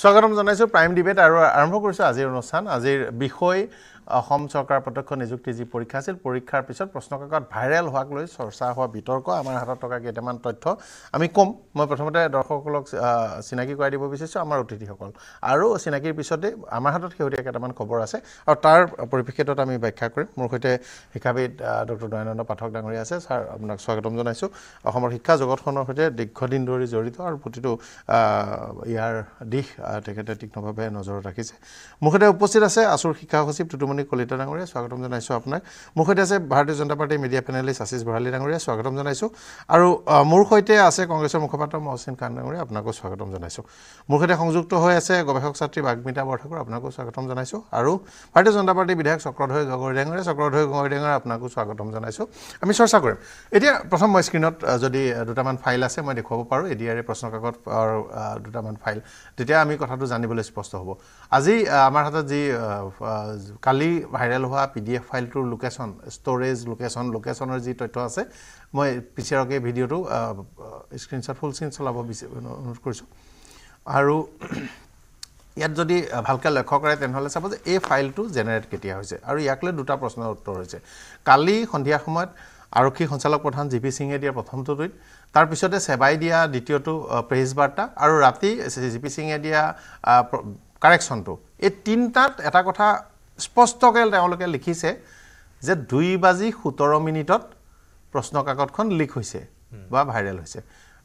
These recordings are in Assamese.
স্বাগতম জনাইছো প্ৰাইম ডিবেট আৰু আৰম্ভ কৰিছো আজিৰ অনুষ্ঠান আজিৰ বিষয় অসম চৰকাৰ প্ৰত্যক্ষ নিযুক্তি যি পৰীক্ষা আছিল পৰীক্ষাৰ পিছত প্ৰশ্নকাকত ভাইৰেল হোৱাক লৈ চৰ্চা হোৱা বিতৰ্ক আমাৰ হাতত থকা কেইটামান তথ্য আমি কম মই প্ৰথমতে দৰ্শকসকলক চিনাকি কৰাই দিব বিচাৰিছো আমাৰ অতিথিসকল আৰু চিনাকিৰ পিছতে আমাৰ হাতত হেউৰিয়া কেইটামান খবৰ আছে আৰু তাৰ পৰিপ্ৰেক্ষিতত আমি ব্যাখ্যা কৰিম মোৰ সৈতে শিক্ষাবিদ ডক্টৰ দয়ানন্দ পাঠক ডাঙৰীয়া আছে স্যাৰ আপোনাক স্বাগতম জনাইছো অসমৰ শিক্ষা জগতখনৰ সৈতে দীৰ্ঘদিন ধৰি জড়িত আৰু প্ৰতিটো ইয়াৰ দিশ তেখেতে তীক্ষ্ণভাৱে নজৰত ৰাখিছে মোৰ সৈতে উপস্থিত আছে আছুৰ শিক্ষা সচিব টুটুমণি কলিতা ডাঙৰীয়া স্বাগতম জনাইছো আপোনাক মোৰ সৈতে আছে ভাৰতীয় জনতা পাৰ্টিৰ মিডিয়া পেনেলিষ্ট আশিষ ভৰালী ডাঙৰীয়া স্বাগতম জনাইছো আৰু মোৰ সৈতে আছে কংগ্ৰেছৰ মুখপাত্ৰ মহচিন খান ডাঙৰীয়া আপোনাকো স্বাগতম জনাইছো মোৰ সৈতে সংযুক্ত হৈ আছে গৱেষক ছাত্ৰী বাগমিতা বৰঠাকুৰ আপোনাকো স্বাগতম জনাইছো আৰু ভাৰতীয় জনতা পাৰ্টিৰ বিধায়ক চক্ৰধৰ গগৈ ডাঙৰীয়া আপোনাকো স্বাগতম জনাইছো আমি চৰ্চা কৰিম এতিয়া প্ৰথম মই স্ক্ৰীনত যদি দুটামান ফাইল আছে মই দেখুৱাব পাৰো এডিআৰএ প্ৰশ্নকাকত দুটামান ফাইল তেতিয়া আমি কথাটো জানিবলৈ স্পষ্ট হ'ব আজি আমাৰ হাতত যি কালি ভাইৰেল হোৱা পিডিএফ ফাইলটোৰ লোকেশ্যন ষ্ট'ৰেজ লোকেশ্যনৰ যি তথ্য আছে মই পিছৰকে ভিডিঅ'টো স্ক্ৰীনশ্বট ফুল স্ক্ৰীন চলাব অনুৰোধ কৰিছোঁ আৰু ইয়াত যদি ভালকৈ লক্ষ্য কৰে তেনেহ'লে চাব যে এই ফাইলটো জেনেৰেট কেতিয়া হৈছে আৰু ইয়াক লৈ দুটা প্ৰশ্নৰ উত্তৰ হৈছে কালি সন্ধিয়া সময়ত আৰক্ষী সঞ্চালক প্ৰধান জিপি সিঙে দিয়া প্ৰথমটো টুইট তাৰ পিছতে সেবাই দিয়া দ্বিতীয়টো প্ৰেছ বাৰ্তা আৰু ৰাতি জিপি সিঙে দিয়া কাৰেকশ্যনটো এই তিনিটাত এটা কথা স্পষ্টকৈ তেওঁলোকে লিখিছে যে 2:17 প্ৰশ্নকাকতখন লিক হৈছে বা ভাইৰেল হৈছে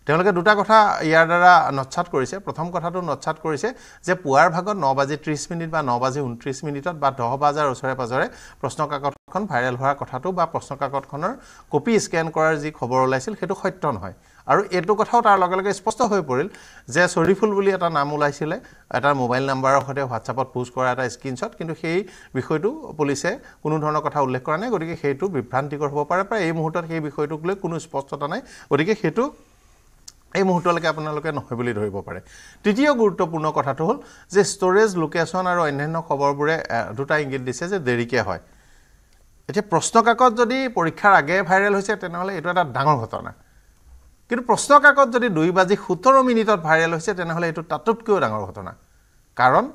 তেওঁলোকে দুটা কথা ইয়াৰ দ্বাৰা নৎসাত কৰিছে প্ৰথম কথাটো নৎসাত কৰিছে যে পুৱাৰ ভাগত 9:30 বা 9:29 বা 10 বজাৰ ওচৰে পাজৰে প্ৰশ্নকাকতখন ভাইৰেল হোৱাৰ কথাটো বা প্ৰশ্নকাকতখনৰ কপি স্কেন কৰাৰ যি খবৰ ওলাইছিল সেইটো সত্য নহয় আৰু এইটো কথাও তাৰ লগে লগে স্পষ্ট হৈ পৰিল যে শৰীফুল বুলি এটা নাম ওলাইছিলে এটা মোবাইল নাম্বাৰৰ সৈতে হোৱাটছআপত পোষ্ট কৰা এটা স্ক্ৰীনশ্বট কিন্তু সেই বিষয়টো পুলিচে কোনো ধৰণৰ কথা উল্লেখ কৰা নাই গতিকে সেইটো বিভ্ৰান্তিকৰ হ'ব পাৰে প্ৰায় এই মুহূৰ্তত সেই বিষয়টোক লৈ কোনো স্পষ্টতা নাই গতিকে সেইটো এই মুহূৰ্তলৈকে আপোনালোকে নহয় বুলি ধৰিব পাৰে তৃতীয় গুৰুত্বপূৰ্ণ কথাটো হ'ল যে ষ্ট'ৰেজ লোকেশ্যন আৰু অন্যান্য খবৰবোৰে দুটা ইংগিত দিছে যে দেৰিকৈ হয় এতিয়া প্ৰশ্নকাকত যদি পৰীক্ষাৰ আগে ভাইৰেল হৈছে তেনেহ'লে এইটো এটা ডাঙৰ ঘটনা কিন্তু প্ৰশ্নকাকত যদি 2:17 ভাইৰেল হৈছে তেনেহ'লে এইটো তাতোতকৈও ডাঙৰ ঘটনা কাৰণ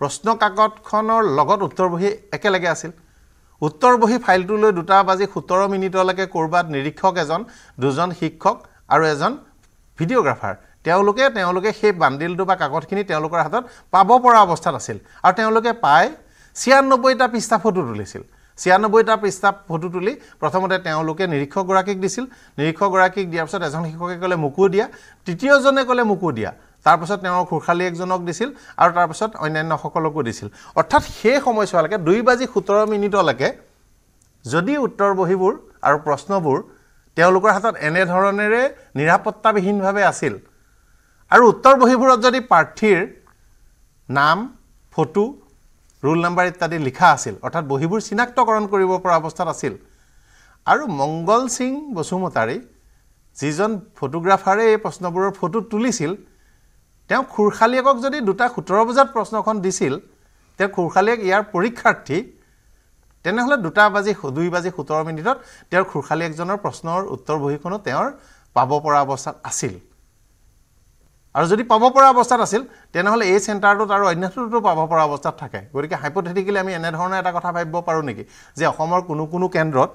প্ৰশ্নকাকতখনৰ লগত উত্তৰ বহী একেলগে আছিল উত্তৰ বহী ফাইলটোলৈ 2:17 ক'ৰবাত নিৰীক্ষক এজন দুজন শিক্ষক আৰু এজন ভিডিঅ'গ্ৰাফাৰ তেওঁলোকে সেই বান্ডিলটো বা কাগজখিনি তেওঁলোকৰ হাতত পাব পৰা অৱস্থাত আছিল আৰু তেওঁলোকে পায় 96টা পৃষ্ঠা ফটো তুলিছিল 96টা পৃষ্ঠা ফটো তুলি প্ৰথমতে তেওঁলোকে নিৰীক্ষকগৰাকীক দিছিল নিৰীক্ষকগৰাকীক দিয়াৰ পিছত এজন শিক্ষকে ক'লে মোকো দিয়া তৃতীয়জনে ক'লে মোকো দিয়া তাৰপিছত তেওঁৰ খুৰখালী একজনক দিছিল আৰু তাৰপিছত অন্যান্য সকলকো দিছিল অৰ্থাৎ সেই সময়ছোৱালৈকে 2:17 যদি উত্তৰ বহীবোৰ আৰু প্ৰশ্নবোৰ তেওঁলোকৰ হাতত এনে ধৰণেৰে নিৰাপত্তাবিহীনভাৱে আছিল আৰু উত্তৰ বহীবোৰত যদি প্ৰাৰ্থীৰ নাম ফটো ৰোল নম্বৰ ইত্যাদি লিখা আছিল অৰ্থাৎ বহীবোৰ চিনাক্তকৰণ কৰিব পৰা অৱস্থাত আছিল আৰু মংগল সিং বসুমতাৰী যিজন ফটোগ্ৰাফাৰে এই প্ৰশ্নবোৰৰ ফটো তুলিছিল তেওঁ খুৰখালীয়েকক যদি 2:17 প্ৰশ্নখন দিছিল তেওঁ খুৰখালীয়েক ইয়াৰ পৰীক্ষাৰ্থী তেনেহ'লে 2:17 তেওঁৰ খুৰখালীয়েকজনৰ প্ৰশ্নৰ উত্তৰ বহীখনো তেওঁৰ পাব পৰা অৱস্থাত আছিল আৰু যদি পাব পৰা অৱস্থাত আছিল তেনেহ'লে এই চেণ্টাৰটোত আৰু অন্যটোতো পাব পৰা অৱস্থাত থাকে গতিকে হাইপথেটিকেলি আমি এনেধৰণৰ এটা কথা ভাবিব পাৰোঁ নেকি যে অসমৰ কোনো কেন্দ্ৰত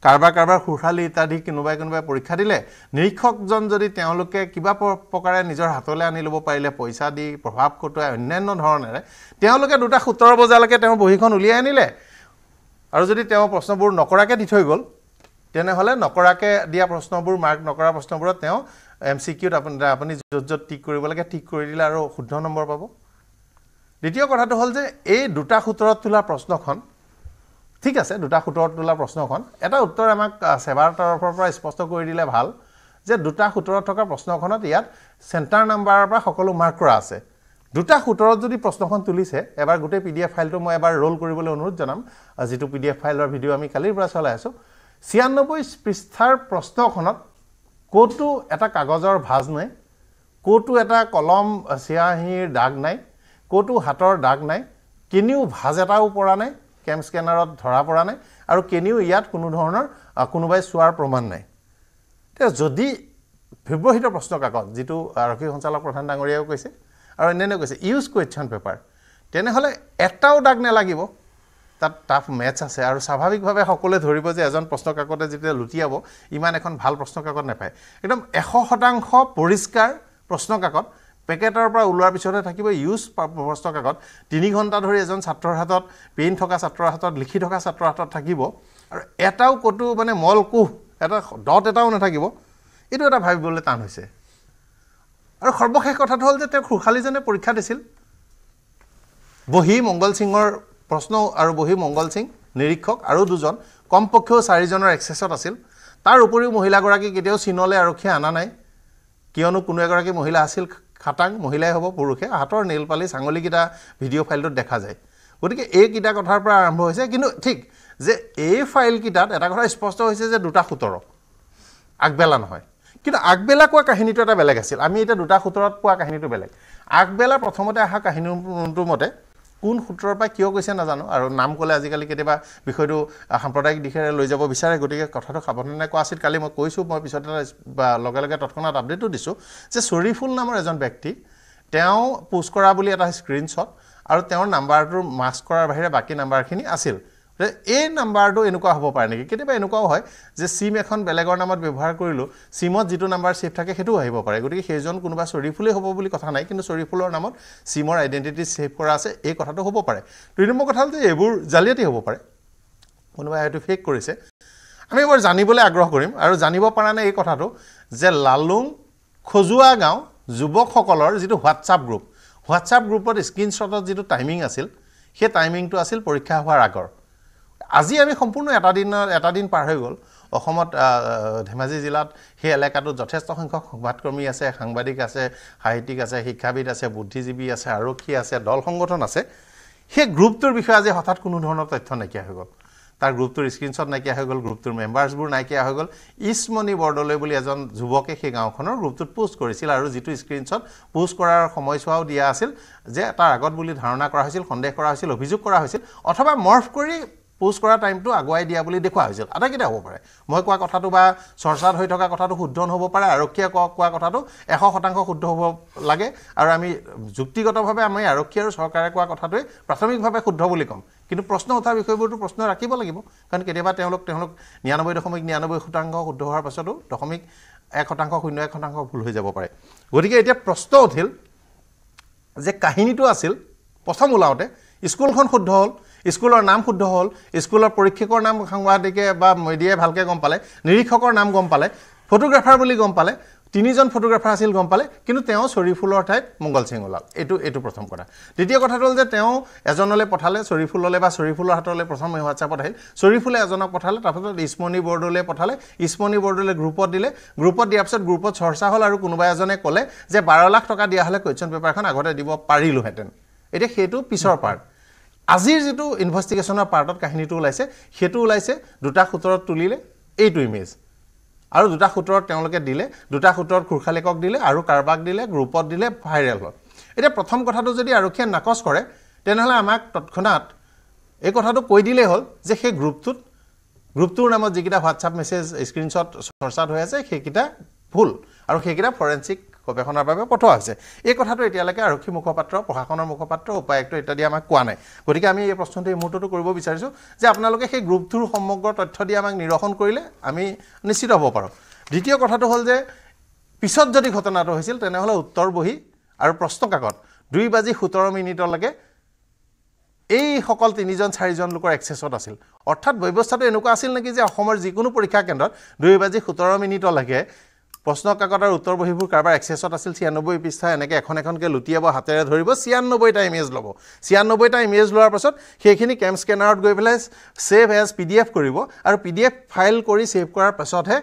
কাৰোবাৰ খুৰখালী ইত্যাদি কোনোবাই পৰীক্ষা দিলে নিৰীক্ষকজন যদি তেওঁলোকে কিবা প্ৰকাৰে নিজৰ হাতলৈ আনি ল'ব পাৰিলে পইচা দি প্ৰভাৱ খটুৱাই অন্যান্য ধৰণেৰে তেওঁলোকে 2:17 তেওঁ বহীখন উলিয়াই আনিলে আৰু যদি তেওঁ প্ৰশ্নবোৰ নকৰাকৈ দি থৈ গ'ল তেনেহ'লে নকৰাকৈ দিয়া প্ৰশ্নবোৰ মাৰ্ক নকৰা প্ৰশ্নবোৰত তেওঁ MCQত আপুনি য'ত টিক কৰিব লাগে টিক কৰি দিলে আৰু শুদ্ধ নম্বৰ পাব দ্বিতীয় কথাটো হ'ল যে এই 2:17 তোলা প্ৰশ্নখন ঠিক আছে 2:17 তোলা প্ৰশ্নখন এটা উত্তৰ আমাক সেৱাৰ তৰফৰ পৰা স্পষ্ট কৰি দিলে ভাল যে 2:17 থকা প্ৰশ্নখনত ইয়াত চেণ্টাৰ নাম্বাৰৰ পৰা সকলো মাৰ্ক কৰা আছে 2:17 যদি প্ৰশ্নখন তুলিছে এবাৰ গোটেই PDF ফাইলটো মই এবাৰ ৰোল কৰিবলৈ অনুৰোধ জনাম যিটো PDF ফাইলৰ ভিডিঅ' আমি কালিৰ পৰা চলাই আছোঁ 96 পৃষ্ঠাৰ প্ৰশ্নখনত ক'তো এটা কাগজৰ ভাঁজ নাই ক'তো এটা কলম চিয়াহীৰ দাগ নাই ক'তো হাতৰ দাগ নাই কেনিও ভাঁজ এটাও পৰা নাই কেম স্কেনাৰত ধৰা পৰা নাই আৰু কেনিও ইয়াত কোনো ধৰণৰ কোনোবাই চোৱাৰ প্ৰমাণ নাই যদি ব্যৱহৃত প্ৰশ্ন কাকত যেটো আৰক্ষী সঞ্চালক প্ৰধান ডাঙৰীয়াও কৈছে আৰু অন্যান্য কৈছে ইউজ কুৱেশ্যন পেপাৰ তেনেহ'লে এটাও দাগ নালাগিব তাত টাফ মেথছ আছে আৰু স্বাভাৱিকভাৱে সকলোৱে ধৰিব যে এজন প্ৰশ্নকাকতে যেতিয়া লুটিয়াব ইমান এখন ভাল প্ৰশ্নকাকত নাপায় একদম 100% পৰিষ্কাৰ প্ৰশ্নকাকত পেকেটৰ পৰা ওলোৱাৰ পিছতে থাকিব ইউজ প্ৰশ্নকাকত 3 ঘণ্টা ধৰি এজন ছাত্ৰৰ হাতত পেইন থকা ছাত্ৰৰ হাতত লিখি থকা ছাত্ৰৰ হাতত থাকিব আৰু এটাও কতো মানে মলকুহ এটা ডট এটাও নাথাকিব এইটো এটা ভাবিবলৈ টান হৈছে আৰু সৰ্বশেষ কথাটো হ'ল যে তেওঁ খুৰখালীজনে পৰীক্ষা দিছিল বহি মংগল সিঙৰ প্ৰশ্ন আৰু বহি মংগল সিং নিৰীক্ষক আৰু দুজন কমপক্ষেও 4 জনৰ এক্সেছত আছিল তাৰ উপৰিও মহিলাগৰাকী কেতিয়াও চিনলে আৰক্ষী আনা নাই কিয়নো কোনো এগৰাকী মহিলা আছিল খাটাং মহিলাই হ'ব পুৰুষে হাতৰ নেল পালি চাঙলিকিটা ভিডিঅ' ফাইলটোত দেখা যায় গতিকে এই কিটা কথাৰ পৰা আৰম্ভ হৈছে কিন্তু ঠিক যে এই ফাইল কিটাত এটা কথা স্পষ্ট হৈছে যে 2:17 আগবেলা নহয় কিন্তু আগবেলা কোৱা কাহিনীটো এটা বেলেগ আছিল আমি এটা 2:17ত পোৱা কাহিনীটো বেলেগ আগবেলা প্ৰথমতে আহা কাহিনীটোৰ মতে কোন সূত্ৰৰ পৰা কিয় কৈছে নাজানো আৰু নাম ক'লে আজিকালি কেতিয়াবা বিষয়টো সাম্প্ৰদায়িক দিশেৰে লৈ যাব বিচাৰে গতিকে কথাটো সাৱধানে কোৱা আছিল কালি মই কৈছোঁ মই পিছতে লগে লগে তৎক্ষণাত আপডেটো দিছোঁ যে চৰিফুল নামৰ এজন ব্যক্তি তেওঁ পোষ্ট কৰা বুলি এটা স্ক্ৰীনশ্বট আৰু তেওঁৰ নাম্বাৰটো মাস্ক কৰাৰ বাহিৰে বাকী নাম্বাৰখিনি আছিল এই নাম্বাৰটো এনেকুৱা হ'ব পাৰে নেকি কেতিয়াবা এনেকুৱাও হয় যে সিম এখন বেলেগৰ নামত ব্যৱহাৰ কৰিলোঁ সিমত যিটো নাম্বাৰ সেভ থাকে সেইটোও আহিব পাৰে গতিকে সেইজন কোনোবা চৰিফুলেই হ'ব বুলি কথা নাই কিন্তু চৰিফুলৰ নামত সিমৰ আইডেণ্টিটি সেভ কৰা আছে এই কথাটো হ'ব পাৰে 2 নম্বৰ কথা হ'ল যে এইবোৰ জালিয়াতি হ'ব পাৰে কোনোবাই হয়তো ফেক কৰিছে আমি এবাৰ জানিবলৈ আগ্ৰহ কৰিম আৰু জানিব পৰা নাই এই কথাটো যে লালুং খজুৱা গাঁও যুৱকসকলৰ যিটো হোৱাটছআপ গ্ৰুপত স্ক্ৰীনশ্বটত যিটো টাইমিং আছিল সেই টাইমিংটো আছিল পৰীক্ষা হোৱাৰ আগৰ আজি আমি সম্পূৰ্ণ এটা দিন পাৰ হৈ গ'ল অসমত ধেমাজি জিলাত সেই এলেকাটোত যথেষ্ট সংখ্যক সংবাদকৰ্মী আছে সাংবাদিক আছে সাহিত্যিক আছে শিক্ষাবিদ আছে বুদ্ধিজীৱী আছে আৰক্ষী আছে দল সংগঠন আছে সেই গ্ৰুপটোৰ বিষয়ে আজি হঠাৎ কোনো ধৰণৰ তথ্য নাইকিয়া হৈ গ'ল তাৰ গ্ৰুপটোৰ স্ক্ৰীনশ্বট নাইকিয়া হৈ গ'ল গ্ৰুপটোৰ মেম্বাৰ্ছবোৰ নাইকিয়া হৈ গ'ল ইছমণি বৰদলৈ বুলি এজন যুৱকে সেই গাঁওখনৰ গ্ৰুপটোত পোষ্ট কৰিছিল আৰু যিটো স্ক্ৰীনশ্বট পোষ্ট কৰাৰ সময়ছোৱাও দিয়া আছিল যে তাৰ আগত বুলি ধাৰণা কৰা হৈছিল সন্দেহ কৰা হৈছিল অভিযোগ কৰা হৈছিল অথবা মৰ্ফ কৰি পোষ্ট কৰা টাইমটো আগুৱাই দিয়া বুলি দেখুওৱা হৈছিল আটাইকেইটা হ'ব পাৰে মই কোৱা কথাটো বা চৰ্চাত হৈ থকা কথাটো শুদ্ধ নহ'ব পাৰে আৰক্ষীয়ে কোৱা কথাটো 100% শুদ্ধ হ'ব লাগে আৰু আমি যুক্তিগতভাৱে আমি আৰক্ষী আৰু চৰকাৰে কোৱা কথাটোৱে প্ৰাথমিকভাৱে শুদ্ধ বুলি ক'ম কিন্তু প্ৰশ্ন উঠা বিষয়বোৰটো প্ৰশ্ন ৰাখিব লাগিব কাৰণ কেতিয়াবা তেওঁলোক 99.99% শুদ্ধ হোৱাৰ পাছতো 0.1% ভুল হৈ যাব পাৰে গতিকে এতিয়া প্ৰশ্ন উঠিল যে কাহিনীটো আছিল প্ৰথম ওলাওতে স্কুলখন শুদ্ধ হ'ল স্কুলৰ নাম শুদ্ধ হ'ল স্কুলৰ পৰীক্ষকৰ নাম সাংবাদিকে বা মিডিয়াই ভালকৈ গম পালে নিৰীক্ষকৰ নাম গম পালে ফটোগ্ৰাফাৰ বুলি গম পালে 3জন ফটোগ্ৰাফাৰ আছিল গম পালে কিন্তু তেওঁ চৰিফুলৰ ঠাইত মংগল সিং ওলাল এইটো প্ৰথম কথা দ্বিতীয় কথাটো হ'ল যে তেওঁ এজনলৈ পঠালে চৰিফুললৈ বা চৰিফুলৰ হাতলৈ প্ৰথম হোৱাটছআপত আহিল চৰিফুলে এজনক পঠালে তাৰপিছত ইছমণি বৰদলৈ পঠালে ইছমণি বৰদলৈ গ্ৰুপত দিয়াৰ পিছত গ্ৰুপত চৰ্চা হ'ল আৰু কোনোবা এজনে ক'লে যে 12 লাখ টকা দিয়া হ'লে কুৱেশ্যন পেপাৰখন আগতে দিব পাৰিলোহেঁতেন এতিয়া সেইটো পিছৰ পাৰ্ট আজিৰ যিটো ইনভেষ্টিগেশ্যনৰ পাৰ্টত কাহিনীটো ওলাইছে সেইটো ওলাইছে 2:17ত তুলিলে এইটো ইমেজ আৰু 2:17ত তেওঁলোকে দিলে 2:17ত খুৰখালীকক দিলে আৰু কাৰবাক দিলে গ্ৰুপত দিলে ভাইৰেল হ'ল এতিয়া প্ৰথম কথাটো যদি আৰক্ষীয়ে নাকচ কৰে তেনেহ'লে আমাক তৎক্ষণাত এই কথাটো কৈ দিলেই হ'ল যে সেই গ্ৰুপটোৰ নামত যিকেইটা হোৱাটছআপ মেছেজ স্ক্ৰীনশ্বট চৰ্চাত হৈ আছে সেইকেইটা ভুল আৰু সেইকেইটা ফৰেনচিক গৱেষণাৰ বাবে পঠোৱা হৈছে এই কথাটো এতিয়ালৈকে আৰক্ষী মুখপাত্ৰ প্ৰশাসনৰ মুখপাত্ৰ উপায়ুক্ত ইত্যাদি আমাক কোৱা নাই গতিকে আমি এই প্ৰশ্নটো এই মুহূৰ্তটো কৰিব বিচাৰিছোঁ যে আপোনালোকে সেই গ্ৰুপটোৰ সমগ্ৰ তথ্য দি আমাক নিৰসন কৰিলে আমি নিশ্চিত হ'ব পাৰোঁ দ্বিতীয় কথাটো হ'ল যে পিছত যদি ঘটনাটো হৈছিল তেনেহ'লে উত্তৰ বহি আৰু প্ৰশ্নকাকত 2:17 এই সকল 3-4জন লোকৰ এক্সেছত আছিল অৰ্থাৎ ব্যৱস্থাটো এনেকুৱা আছিল নেকি যে অসমৰ যিকোনো পৰীক্ষা কেন্দ্ৰত 2:17 প্ৰশ্নকাকতৰ উত্তৰ বহিবোৰ কাৰোবাৰ এক্সেছত আছিল 96 পৃষ্ঠা এনেকৈ এখনকৈ লুটিয়াব হাতেৰে ধৰিব 96টা ইমেজ ল'ব 96টা ইমেজ লোৱাৰ পাছত সেইখিনি কেম স্কেনাৰত গৈ পেলাই ছেভ এজ PDF কৰিব আৰু PDF ফাইল কৰি ছেভ কৰাৰ পাছতহে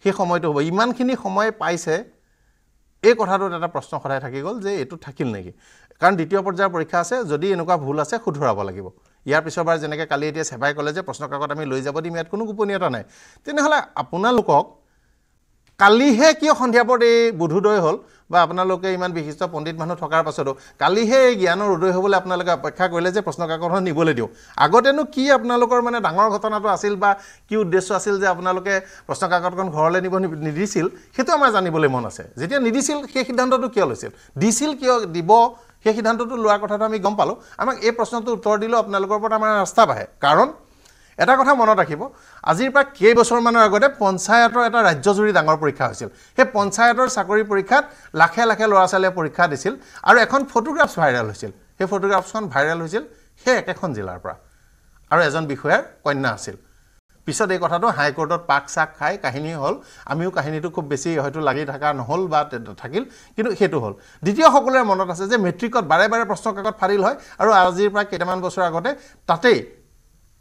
সেই সময়টো হ'ব ইমানখিনি সময় পাইছে এই কথাটোত এটা প্ৰশ্ন সদায় থাকি গ'ল যে এইটো থাকিল নেকি কাৰণ দ্বিতীয় পৰ্যায়ৰ পৰীক্ষা আছে যদি এনেকুৱা ভুল আছে শুধৰাব লাগিব ইয়াৰ পিছৰবাৰ যেনেকৈ কালি এতিয়া সেৱাই ক'লে যে প্ৰশ্নকাকত আমি লৈ যাব দিম ইয়াত কোনো গোপনীয়তা নাই তেনেহ'লে আপোনালোকক কালিহে কিয় সন্ধিয়াপৰত এই বোধোদয় হ'ল বা আপোনালোকে ইমান বিশিষ্ট পণ্ডিত মানুহ থকাৰ পাছতো কালিহে এই জ্ঞানৰ উদয় হ'বলৈ আপোনালোকে অপেক্ষা কৰিলে যে প্ৰশ্নকাকতখন নিবলৈ দিওঁ আগতেনো কি আপোনালোকৰ মানে ডাঙৰ ঘটনাটো আছিল বা কি উদ্দেশ্য আছিল যে আপোনালোকে প্ৰশ্নকাকতখন ঘৰলৈ নিব নিদিছিল সেইটো আমাৰ জানিবলৈ মন আছে যেতিয়া নিদিছিল সেই সিদ্ধান্তটো কিয় লৈছিল দিছিল কিয় দিব সেই সিদ্ধান্তটো লোৱাৰ কথাটো আমি গম পালোঁ আমাক এই প্ৰশ্নটো উত্তৰ দিলেও আপোনালোকৰ ওপৰত আমাৰ আস্থা বাঢ়ে কাৰণ এটা কথা মনত ৰাখিব আজিৰ পৰা কেইবছৰমানৰ আগতে পঞ্চায়তৰ এটা ৰাজ্যজুৰি ডাঙৰ পৰীক্ষা হৈছিল সেই পঞ্চায়তৰ চাকৰি পৰীক্ষাত লাখে লাখে ল'ৰা ছোৱালীয়ে পৰীক্ষা দিছিল আৰু এখন ফটোগ্ৰাফছ ভাইৰেল হৈছিল সেই ফটোগ্ৰাফছখন ভাইৰেল হৈছিল সেই একেখন জিলাৰ পৰা আৰু এজন বিষয়াৰ কন্যা আছিল পিছত এই কথাটো হাইকোৰ্টত পাক চাক খাই কাহিনী হ'ল আমিও কাহিনীটো খুব বেছি হয়তো লাগি থকা নহ'ল বা থাকিল কিন্তু সেইটো হ'ল দ্বিতীয় সকলোৰে মনত আছে যে মেট্ৰিকত বাৰে বাৰে প্ৰশ্নকাকত ফাৰিল হয় আৰু আজিৰ পৰা কেইটামান বছৰ আগতে তাতেই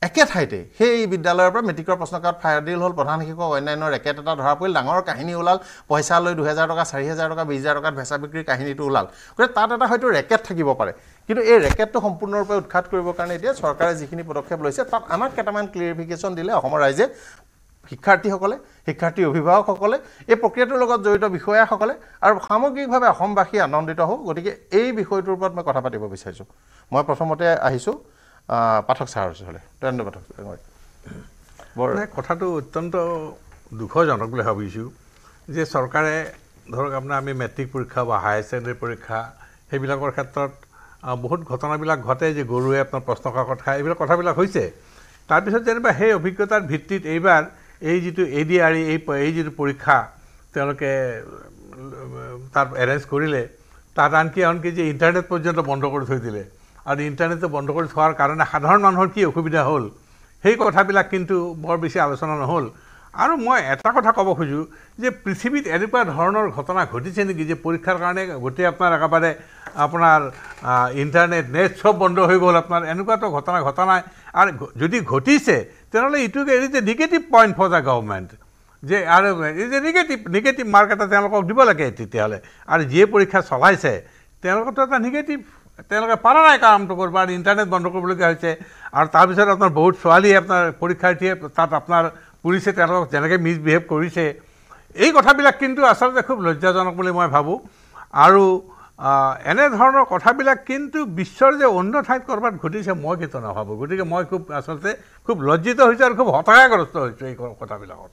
একে ঠাইতে সেই বিদ্যালয়ৰ পৰা মেট্ৰিকৰ প্ৰশ্নকাকত ফাৰিল হ'ল প্ৰধান শিক্ষক অন্যান্য ৰেকেট এটা ধৰা পৰিল ডাঙৰ কাহিনী ওলাল পইচা লৈ 2000 টকা 4000 টকা 20000 টকাত ভেচা বিক্ৰীৰ কাহিনীটো ওলাল গতিকে তাত এটা হয়তো ৰেকেট থাকিব পাৰে কিন্তু এই ৰেকেটটো সম্পূৰ্ণৰূপে উৎখাত কৰিবৰ কাৰণে এতিয়া চৰকাৰে যিখিনি পদক্ষেপ লৈছে তাত আমাক কেইটামান ক্লিয়াৰিফিকেশ্যন দিলে অসমৰ ৰাইজে শিক্ষাৰ্থীসকলে শিক্ষাৰ্থী অভিভাৱকসকলে এই প্ৰক্ৰিয়াটোৰ লগত জড়িত বিষয়াসকলে আৰু সামগ্ৰিকভাৱে অসমবাসী আনন্দিত হওক গতিকে এই বিষয়টোৰ ওপৰত মই কথা পাতিব বিচাৰিছোঁ মই প্ৰথমতে আহিছোঁ পাঠক ছাৰৰ ওচৰলৈ ধন্যবাদ কথাটো অত্যন্ত দুখজনক বুলি ভাবিছোঁ যে চৰকাৰে ধৰক আপোনাৰ আমি মেট্ৰিক পৰীক্ষা বা হায়াৰ ছেকেণ্ডেৰী পৰীক্ষা সেইবিলাকৰ ক্ষেত্ৰত বহুত ঘটনাবিলাক ঘটে যে গৰুৱে আপোনাৰ প্ৰশ্নকাকত খায় এইবিলাক কথাবিলাক হৈছে তাৰপিছত যেনিবা সেই অভিজ্ঞতাৰ ভিত্তিত এইবাৰ এই যিটো ADRE এই যিটো পৰীক্ষা তেওঁলোকে তাত এৰেঞ্জ কৰিলে তাত আনকি যে ইণ্টাৰনেট পৰ্যন্ত বন্ধ কৰি থৈ দিলে আৰু ইণ্টাৰনেটটো বন্ধ কৰি থোৱাৰ কাৰণে সাধাৰণ মানুহৰ কি অসুবিধা হ'ল সেই কথাবিলাক কিন্তু বৰ বেছি আলোচনা নহ'ল আৰু মই এটা কথা ক'ব খোজোঁ যে পৃথিৱীত এনেকুৱা ধৰণৰ ঘটনা ঘটিছে নেকি যে পৰীক্ষাৰ কাৰণে গোটেই একেবাৰে আপোনাৰ ইণ্টাৰনেট নেট চব বন্ধ হৈ গ'ল আপোনাৰ এনেকুৱাতো ঘটনা ঘটা নাই আৰু যদি ঘটিছে তেনেহ'লে ইটোকে it is a negative point for the government যে আৰু ইজ এ নিগেটিভ মাৰ্ক এটা তেওঁলোকক দিব লাগে তেতিয়াহ'লে আৰু যিয়ে পৰীক্ষা চলাইছে তেওঁলোকতো এটা নিগেটিভ তেওঁলোকে পাৰা নাই কামটো কৰিব আৰু ইণ্টাৰনেট বন্ধ কৰিবলগীয়া হৈছে আৰু তাৰপিছত আপোনাৰ বহুত ছোৱালীয়ে আপোনাৰ পৰীক্ষাৰ্থীয়ে তাত আপোনাৰ পুলিচে তেওঁলোকক যেনেকৈ মিছবিহেভ কৰিছে এই কথাবিলাক কিন্তু আচলতে খুব লজ্জাজনক বুলি মই ভাবোঁ আৰু এনেধৰণৰ কথাবিলাক কিন্তু বিশ্বৰ যে অন্য ঠাইত ক'ৰবাত ঘটিছে মই কিন্তু নাভাবোঁ গতিকে মই আচলতে খুব লজ্জিত হৈছোঁ আৰু খুব হতাশাগ্ৰস্ত হৈছোঁ এই কথাবিলাকত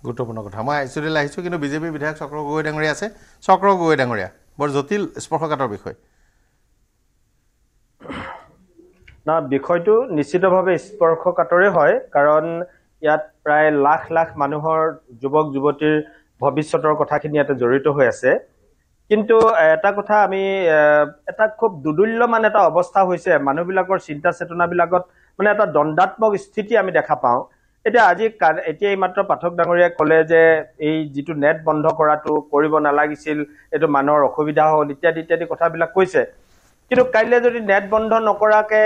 গুৰুত্বপূৰ্ণ কথা মই আইচুডিলৈ আহিছোঁ কিন্তু বিজেপি বিধায়ক চক্ৰ গগৈ ডাঙৰীয়া আছে চক্ৰ গগৈ ডাঙৰীয়া বৰ জটিল স্পৰ্শকাতৰ বিষয় না বিষয়টো নিশ্চিতভাৱে স্পৰ্শকাতৰে হয় কাৰণ ইয়াত প্ৰায় লাখ লাখ মানুহৰ যুৱক যুৱতীৰ ভৱিষ্যতৰ কথাখিনি ইয়াতে জড়িত হৈ আছে কিন্তু এটা কথা আমি এটা খুব দুদুল্যমান এটা অৱস্থা হৈছে মানুহবিলাকৰ চিন্তা চেতনাবিলাকত মানে এটা দ্বন্দ্বাত্মক স্থিতি আমি দেখা পাওঁ এতিয়া এইমাত্ৰ পাঠক ডাঙৰীয়াই ক'লে যে এই যিটো নেট বন্ধ কৰাটো কৰিব নালাগিছিল এইটো মানুহৰ অসুবিধা হ'ল ইত্যাদি কথাবিলাক কৈছে কিন্তু কাইলৈ যদি নেট বন্ধ নকৰাকে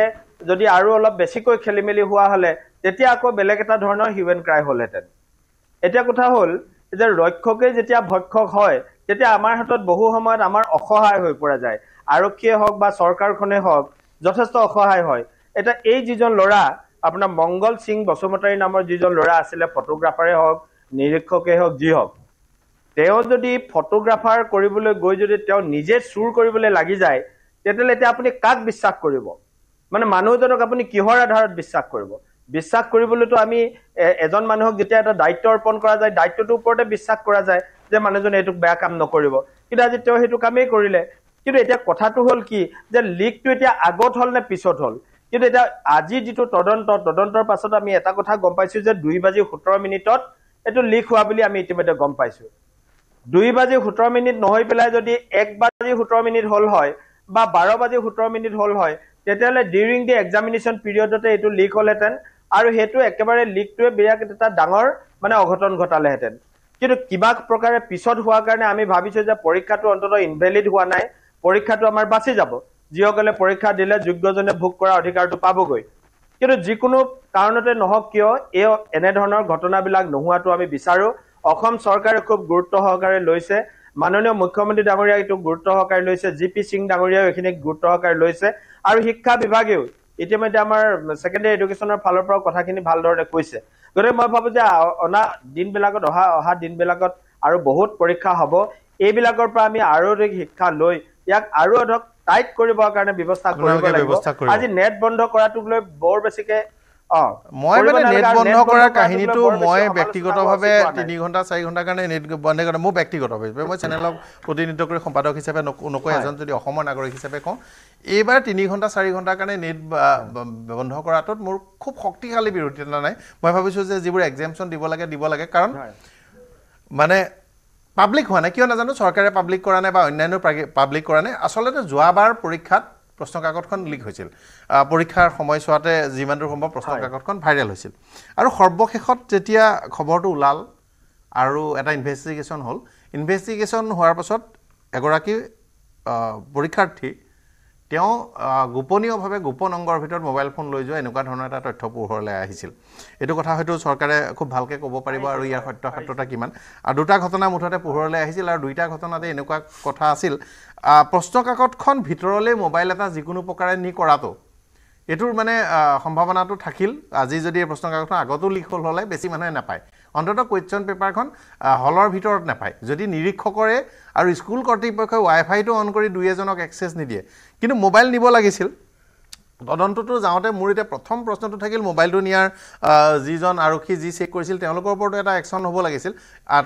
যদি আৰু অলপ বেছিকৈ খেলিমেলি হোৱা হ'লে তেতিয়া আকৌ বেলেগ এটা ধৰণৰ হিউমেন ক্ৰাই হ'লহেঁতেন এতিয়া কথা হ'ল যে ৰক্ষকে যেতিয়া ভক্ষক হয় তেতিয়া আমাৰ হাতত বহু সময়ত আমাৰ অসহায় হৈ পৰা যায় আৰক্ষীয়ে হওক বা চৰকাৰখনে হওক যথেষ্ট অসহায় হয় এটা এই যিজন ল'ৰা আপোনাৰ মংগল সিং বসুমতাৰী নামৰ যিজন ল'ৰা আছিলে ফটোগ্ৰাফাৰে হওক নিৰীক্ষকে হওক যি হওক তেওঁ যদি ফটোগ্ৰাফাৰ কৰিবলৈ গৈ যদি তেওঁ নিজে চুৰ কৰিবলৈ লাগি যায় তেতিয়াহ'লে এতিয়া আপুনি কাক বিশ্বাস কৰিব মানে মানুহজনক আপুনি কিহৰ আধাৰত বিশ্বাস কৰিবলৈতো আমি এজন মানুহক যেতিয়া এটা দায়িত্ব অৰ্পণ কৰা যায় দায়িত্বটোৰ ওপৰতে বিশ্বাস কৰা যায় যে মানুহজনে এইটোক বেয়া কাম নকৰিব কিন্তু আজি তেওঁ সেইটো কামেই কৰিলে কিন্তু এতিয়া কথাটো হ'ল কি যে লিকটো এতিয়া আগত হ'ল নে পিছত হ'ল কিন্তু এতিয়া আজি যিটো তদন্তৰ পাছত আমি এটা কথা গম পাইছোঁ যে 2:17 এইটো লিক হোৱা বুলি আমি ইতিমধ্যে গম পাইছোঁ 2:17 নহয় পেলাই যদি 1:17 হ'ল হয় বা 12:17 হ'ল হয় তেতিয়াহ'লে ডিউৰিং দি এক্সামিনেশ্যন পিৰিয়ডতে এইটো লিক হ'লহেঁতেন আৰু সেইটো একেবাৰে লিকটোৱে বিৰাট এটা ডাঙৰ মানে অঘটন ঘটালেহেঁতেন কিন্তু কিবা প্ৰকাৰে পিছত হোৱাৰ কাৰণে আমি ভাবিছোঁ যে পৰীক্ষাটো অন্ততঃ ইনভেলিড হোৱা নাই পৰীক্ষাটো আমাৰ বাচি যাব যিসকলে পৰীক্ষা দিলে যোগ্যজনে ভোগ কৰা অধিকাৰটো পাবগৈ কিন্তু যিকোনো কাৰণতে নহওক কিয় এনেধৰণৰ ঘটনাবিলাক নোহোৱাটো আমি বিচাৰোঁ অসম চৰকাৰে খুব গুৰুত্ব সহকাৰে লৈছে মাননীয় মুখ্যমন্ত্ৰী ডাঙৰীয়াই এইটো গুৰুত্ব সহকাৰে লৈছে GP সিং ডাঙৰীয়াও এইখিনি গুৰুত্ব সহকাৰে লৈছে আৰু শিক্ষা বিভাগেও ইতিমধ্যে আমাৰ ছেকেণ্ডাৰী এডুকেশ্যনৰ ফালৰ পৰা কথাখিনি ভালদৰে কৈছে গতিকে মই ভাবো যে অনা দিনবিলাকত অহা দিনবিলাকত আৰু বহুত পৰীক্ষা হ'ব এইবিলাকৰ পৰা আমি আৰু অধিক শিক্ষা লৈ ইয়াক আৰু অধিক টাইট কৰিবৰ কাৰণে ব্যৱস্থা কৰিব লাগিব আজি নেট বন্ধ কৰাটোক লৈ বৰ বেছিকে মই মানে নেট বন্ধ কৰাৰ কাহিনীটো মই ব্যক্তিগতভাৱে 3 ঘণ্টা 4 ঘণ্টাৰ কাৰণে নেট বন্ধ কৰা মোৰ ব্যক্তিগতভাৱে মই চেনেলক প্ৰতিনিধিত্ব কৰি সম্পাদক হিচাপে নকৈ এজন যদি অসমৰ নাগৰিক হিচাপে কওঁ এইবাৰ 3 ঘণ্টা 4 ঘণ্টাৰ কাৰণে নেট বন্ধ কৰাটোত মোৰ খুব শক্তিশালী বিৰোধিতা নাই মই ভাবিছোঁ যে যিবোৰ এক্সামশ্যন দিব লাগে কাৰণ মানে পাব্লিক হোৱা নাই কিয় নাজানো চৰকাৰে পাব্লিক কৰা নাই বা অন্যান্য পাব্লিক কৰা নাই আচলতে যোৱাবাৰ পৰীক্ষাত প্ৰশ্ন কাকতখন লিক হৈছিল পৰীক্ষাৰ সময়ছোৱাতে যিমান দূৰ সম্ভৱ প্ৰশ্ন কাকতখন ভাইৰেল হৈছিল আৰু সৰ্বশেষত যেতিয়া খবৰটো ওলাল আৰু এটা ইনভেষ্টিগেশ্যন হ'ল ইনভেষ্টিগেশ্যন হোৱাৰ পাছত এগৰাকী পৰীক্ষাৰ্থী তেওঁ গোপনীয়ভাৱে গোপন অংগৰ ভিতৰত মোবাইল ফোন লৈ যোৱা এনেকুৱা ধৰণৰ এটা তথ্য পোহৰলৈ আহিছিল এইটো কথা হয়তো চৰকাৰে খুব ভালকৈ ক'ব পাৰিব আৰু ইয়াৰ সত্যতা কিমান আৰু দুটা ঘটনা মুঠতে পোহৰলৈ আহিছিল আৰু দুইটা ঘটনাতে এনেকুৱা কথা আছিল প্ৰশ্ন কাকতখন ভিতৰলৈ মোবাইল এটা যিকোনো প্ৰকাৰে নি কৰাটো এইটোৰ মানে সম্ভাৱনাটো থাকিল আজি যদি এই প্ৰশ্ন কাকতখন আগতো লিক হ'লে বেছি মানুহে নাপায় অন্ততঃ কুৱেশ্যন পেপাৰখন হলৰ ভিতৰত নাপায় যদি নিৰীক্ষকৰে আৰু স্কুল কৰ্তৃপক্ষই ৱাইফাইটো অন কৰি দুই এজনক এক্সেছ নিদিয়ে কিন্তু মোবাইল নিব লাগিছিল তদন্তটো যাওঁতে মোৰ এতিয়া প্ৰথম প্ৰশ্নটো থাকিল মোবাইলটো নিয়াৰ যিজন আৰক্ষী যি চেক কৰিছিল তেওঁলোকৰ ওপৰতো এটা একশ্যন হ'ব লাগিছিল